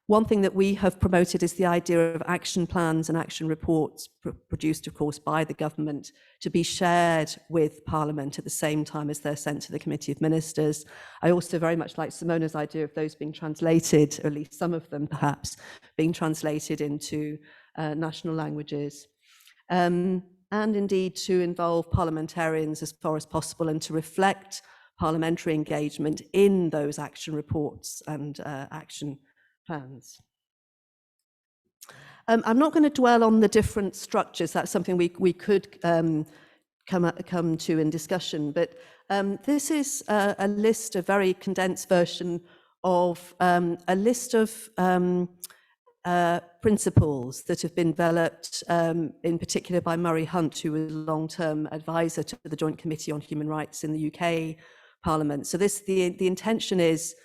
One thing that we have promoted is the idea of action plans and action reports produced, of course, by the government to be shared with Parliament at the same time as they're sent to the Committee of Ministers. I also very much like Simona's idea of those being translated, or at least some of them perhaps, being translated into national languages. And indeed to involve parliamentarians as far as possible and to reflect parliamentary engagement in those action reports and action plans. I'm not going to dwell on the different structures. That's something we could come to in discussion, but this is a list, a very condensed version of a list of principles that have been developed in particular by Murray Hunt, who was a long-term advisor to the Joint Committee on Human Rights in the UK Parliament. So this, the intention is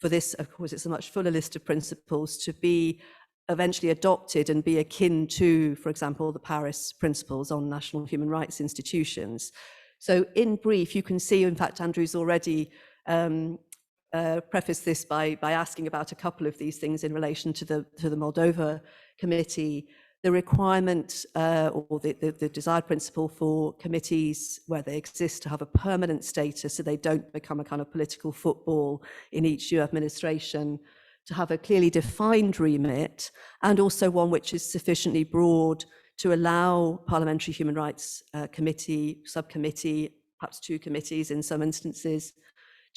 for this, of course, it's a much fuller list of principles to be eventually adopted and be akin to, for example, the Paris Principles on National Human Rights Institutions. So in brief, you can see, in fact, Andrew's already prefaced this by asking about a couple of these things in relation to the Moldova Committee. The requirement or the desired principle for committees where they exist to have a permanent status so they don't become a kind of political football in each EU administration, to have a clearly defined remit, and also one which is sufficiently broad to allow Parliamentary Human Rights Committee, subcommittee, perhaps two committees in some instances,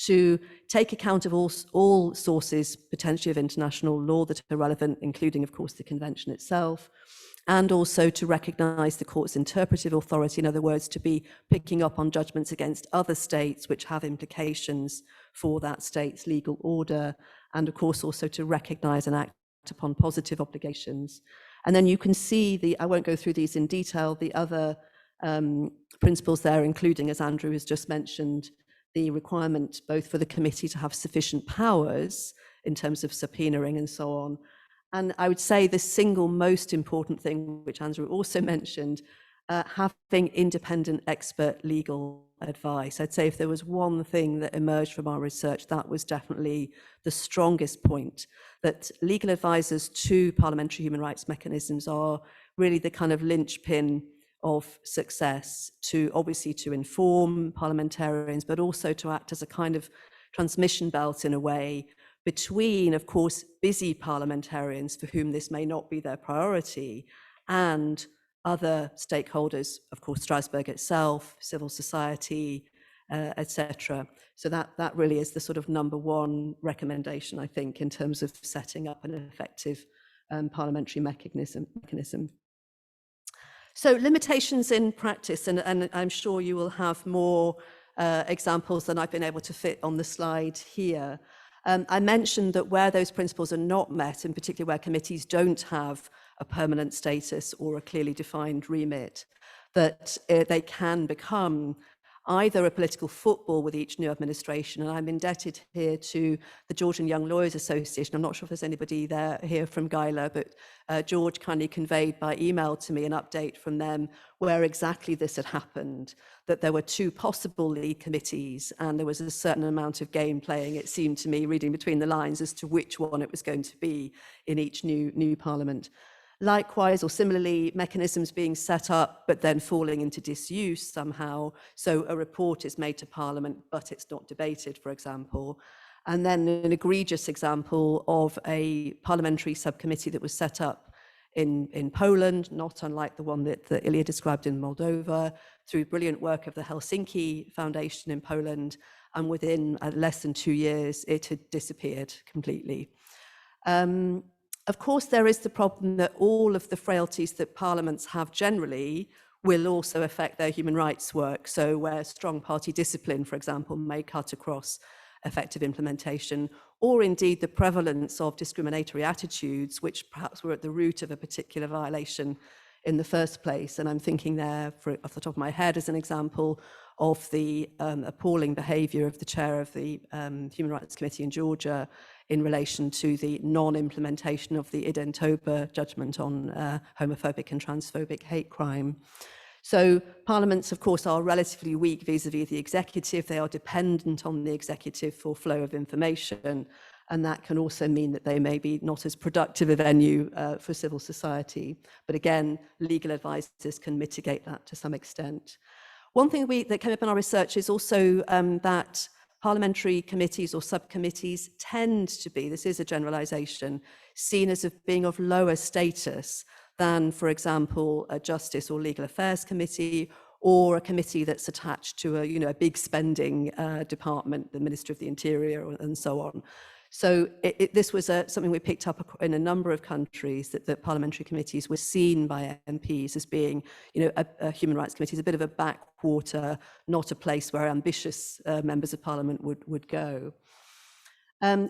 to take account of all sources potentially of international law that are relevant, including, of course, the Convention itself, and also to recognise the court's interpretive authority, in other words, to be picking up on judgments against other states which have implications for that state's legal order, and of course also to recognise and act upon positive obligations. And then you can see I won't go through these in detail, the other principles there, including, as Andrew has just mentioned, the requirement both for the committee to have sufficient powers in terms of subpoenaing and so on. And I would say the single most important thing, which Andrew also mentioned, having independent expert legal advice. I'd say if there was one thing that emerged from our research, that was definitely the strongest point, that legal advisors to parliamentary human rights mechanisms are really the kind of linchpin of success, to obviously to inform parliamentarians, but also to act as a kind of transmission belt in a way between, of course, busy parliamentarians for whom this may not be their priority, and other stakeholders, of course, Strasbourg itself, civil society, etc. So that really is the sort of number one recommendation, I think, in terms of setting up an effective parliamentary mechanism. So limitations in practice, and I'm sure you will have more examples than I've been able to fit on the slide here. I mentioned that where those principles are not met, in particular where committees don't have a permanent status or a clearly defined remit, that they can become either a political football with each new administration, and I'm indebted here to the Georgian Young Lawyers Association. I'm not sure if there's anybody there here from Gaila, but George kindly conveyed by email to me an update from them where exactly this had happened, that there were two possible lead committees and there was a certain amount of game playing, it seemed to me, reading between the lines, as to which one it was going to be in each new parliament. Likewise, or similarly, mechanisms being set up, but then falling into disuse somehow. So a report is made to Parliament, but it's not debated, for example. And then an egregious example of a parliamentary subcommittee that was set up in Poland, not unlike the one that Ilya described in Moldova, through brilliant work of the Helsinki Foundation in Poland. And within less than 2 years, it had disappeared completely. Of course, there is the problem that all of the frailties that parliaments have generally will also affect their human rights work. So where strong party discipline, for example, may cut across effective implementation, or indeed the prevalence of discriminatory attitudes, which perhaps were at the root of a particular violation in the first place. And I'm thinking there, off the top of my head, as an example of the appalling behavior of the chair of the Human Rights Committee in Georgia in relation to the non-implementation of the EIN Conference judgment on homophobic and transphobic hate crime. So parliaments, of course, are relatively weak vis-a-vis the executive. They are dependent on the executive for flow of information, and that can also mean that they may be not as productive a venue for civil society. But again, legal advisors can mitigate that to some extent. One thing that came up in our research is also that parliamentary committees or subcommittees tend to be, this is a generalization, seen as being of lower status than, for example, a justice or legal affairs committee, or a committee that's attached to a big spending department, the Minister of the Interior, and so on. So this was something we picked up in a number of countries, that parliamentary committees were seen by MPs as being, a human rights committee is a bit of a backwater, not a place where ambitious members of parliament would go.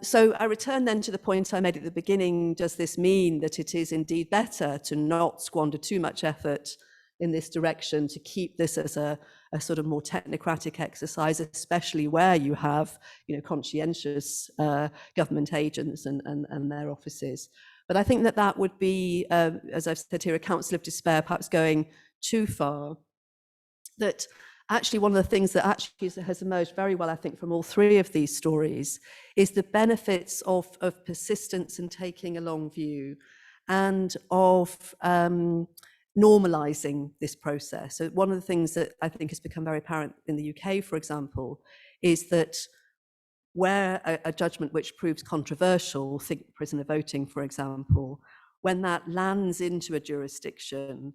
So I return then to the point I made at the beginning. Does this mean that it is indeed better to not squander too much effort in this direction, to keep this as a sort of more technocratic exercise, especially where you have, conscientious government agents and their offices? But I think that would be, as I've said here, a counsel of despair, perhaps going too far. That actually one of the things that actually has emerged very well, I think, from all three of these stories is the benefits of persistence and taking a long view, and of normalizing this process. So one of the things that I think has become very apparent in the UK, for example, is that where a judgment which proves controversial, think prisoner voting, for example, when that lands into a jurisdiction,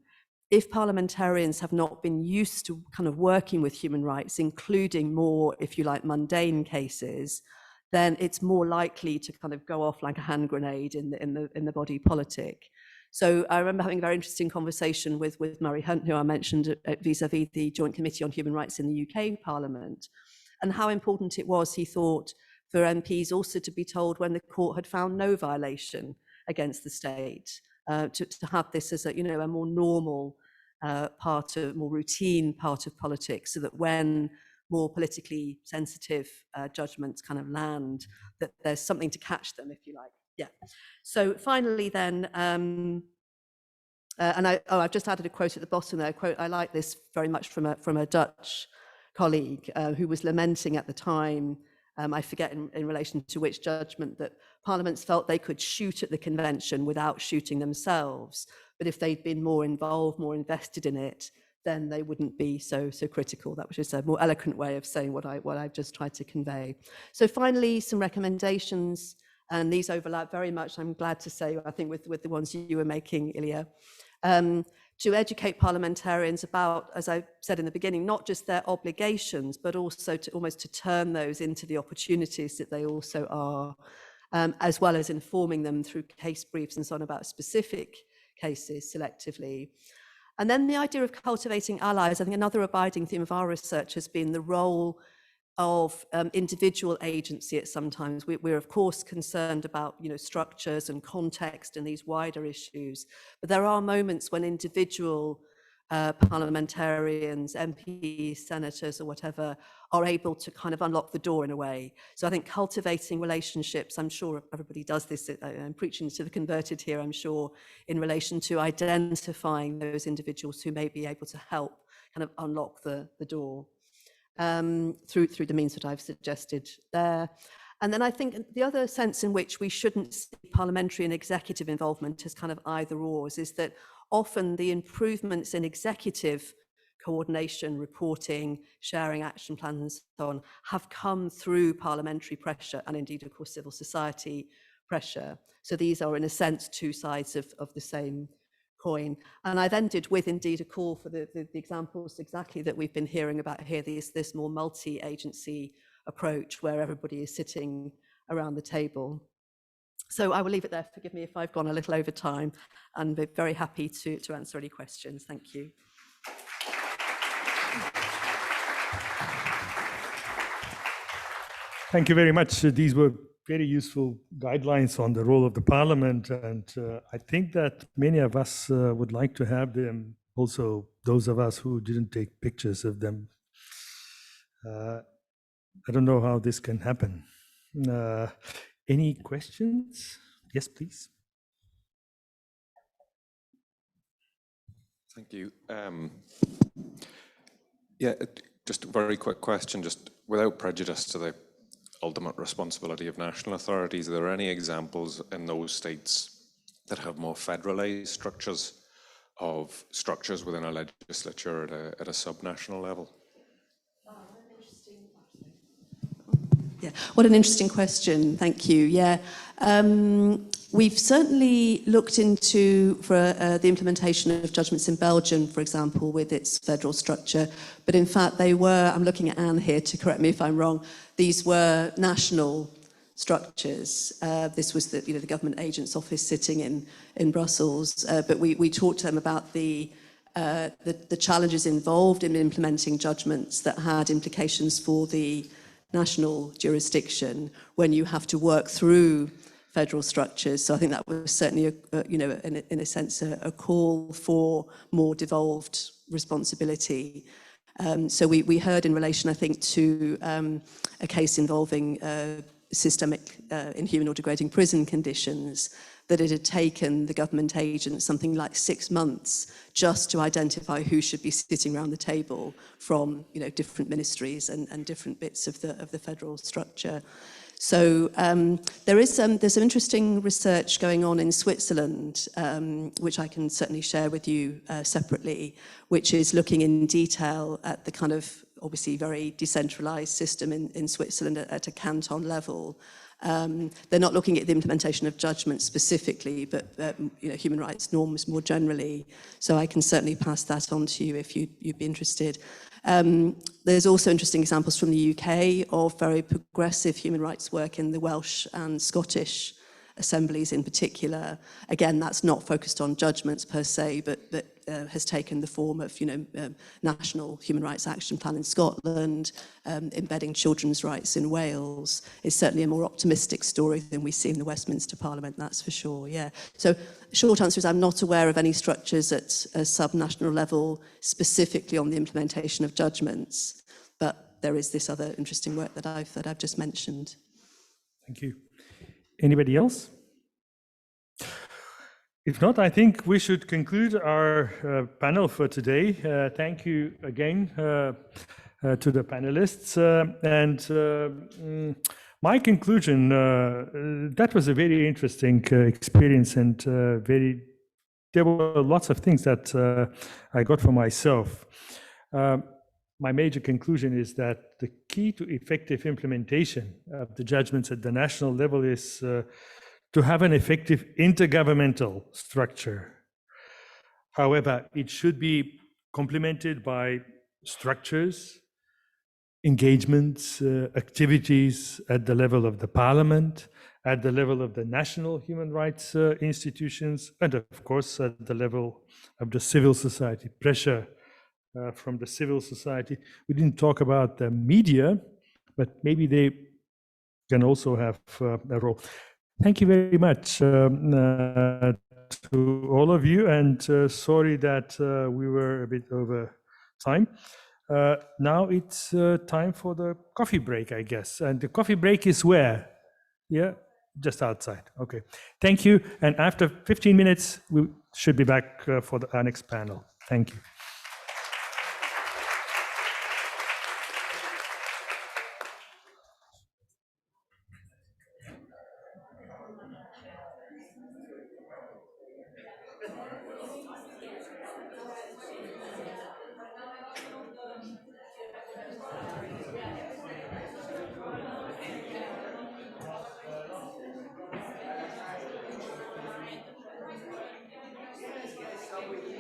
if parliamentarians have not been used to kind of working with human rights, including more, if you like, mundane cases, then it's more likely to kind of go off like a hand grenade in the body politic. So I remember having a very interesting conversation with Murray Hunt, who I mentioned, vis-a-vis the Joint Committee on Human Rights in the UK Parliament, and how important it was, he thought, for MPs also to be told when the court had found no violation against the state, to have this as a more normal more routine part of politics, so that when more politically sensitive judgments kind of land, that there's something to catch them, if you like. Yeah. So finally then, I've just added a quote at the bottom there. Quote, I like this very much from a Dutch colleague who was lamenting at the time, I forget in relation to which judgment, that parliaments felt they could shoot at the convention without shooting themselves. But if they'd been more involved, more invested in it, then they wouldn't be so critical. That was just a more eloquent way of saying what I've just tried to convey. So finally, some recommendations, and these overlap very much, I'm glad to say, I think with the ones you were making, Ilya. To educate parliamentarians about, as I said in the beginning, not just their obligations, but also to almost to turn those into the opportunities that they also are, as well as informing them through case briefs and so on about specific cases selectively. And then the idea of cultivating allies, I think another abiding theme of our research has been the role of individual agency at sometimes. We're of course concerned about, you know, structures and context and these wider issues, but there are moments when individual parliamentarians, MPs, senators or whatever are able to kind of unlock the door in a way. So I think cultivating relationships, I'm sure everybody does this, I'm preaching to the converted here, I'm sure, in relation to identifying those individuals who may be able to help kind of unlock the door. Through the means that I've suggested there. And then I think the other sense in which we shouldn't see parliamentary and executive involvement as kind of either ors is that often the improvements in executive coordination, reporting, sharing action plans and so on have come through parliamentary pressure and indeed, of course, civil society pressure. So these are in a sense two sides of the same coin. And I've ended with indeed a call for the examples exactly that we've been hearing about here, this more multi-agency approach where everybody is sitting around the table. So I will leave it there. Forgive me if I've gone a little over time, and be very happy to answer any questions. Thank you. Thank you very much. These were very useful guidelines on the role of the parliament, and I think that many of us would like to have them, also those of us who didn't take pictures of them. I don't know how this can happen. Any questions? Yes, please. Thank you. Yeah, just a very quick question, just without prejudice to the ultimate responsibility of national authorities. Are there any examples in those states that have more federalized structures of structures within a legislature at a subnational level? Yeah, what an interesting question. Thank you. Yeah, we've certainly looked into the implementation of judgments in Belgium, for example, with its federal structure. But in fact, they were, I'm looking at Anne here to correct me if I'm wrong, these were national structures. This was the government agent's office sitting in Brussels. But we talked to them about the challenges involved in implementing judgments that had implications for the national jurisdiction when you have to work through federal structures. So I think that was certainly, in a sense, a call for more devolved responsibility. So we heard in relation, I think, to a case involving systemic inhuman or degrading prison conditions, that it had taken the government agent something like 6 months just to identify who should be sitting around the table from different ministries and different bits of the federal structure. So there's some interesting research going on in Switzerland, which I can certainly share with you separately, which is looking in detail at the kind of obviously very decentralized system in Switzerland at a canton level. They're not looking at the implementation of judgments specifically, but human rights norms more generally. So I can certainly pass that on to you if you'd be interested. There's also interesting examples from the UK of very progressive human rights work in the Welsh and Scottish assemblies in particular. Again, that's not focused on judgments per se, but has taken the form of, National Human Rights Action Plan in Scotland, embedding children's rights in Wales. Is certainly a more optimistic story than we see in the Westminster Parliament, that's for sure, yeah. So short answer is I'm not aware of any structures at a subnational level specifically on the implementation of judgments, but there is this other interesting work that I've just mentioned. Thank you. Anybody else? If not, I think we should conclude our panel for today. Thank you again to the panelists. My conclusion, that was a very interesting experience, and there were lots of things that I got for myself. My major conclusion is that the key to effective implementation of the judgments at the national level is to have an effective intergovernmental structure. However, it should be complemented by structures, engagements, activities at the level of the parliament, at the level of the national human rights institutions, and of course at the level of the civil society, pressure from the civil society. We didn't talk about the media, but maybe they can also have a role. Thank you very much to all of you, and sorry that we were a bit over time. Now it's time for the coffee break, I guess. And the coffee break is where? Yeah, just outside. Okay. Thank you. And after 15 minutes, we should be back for our next panel. Thank you.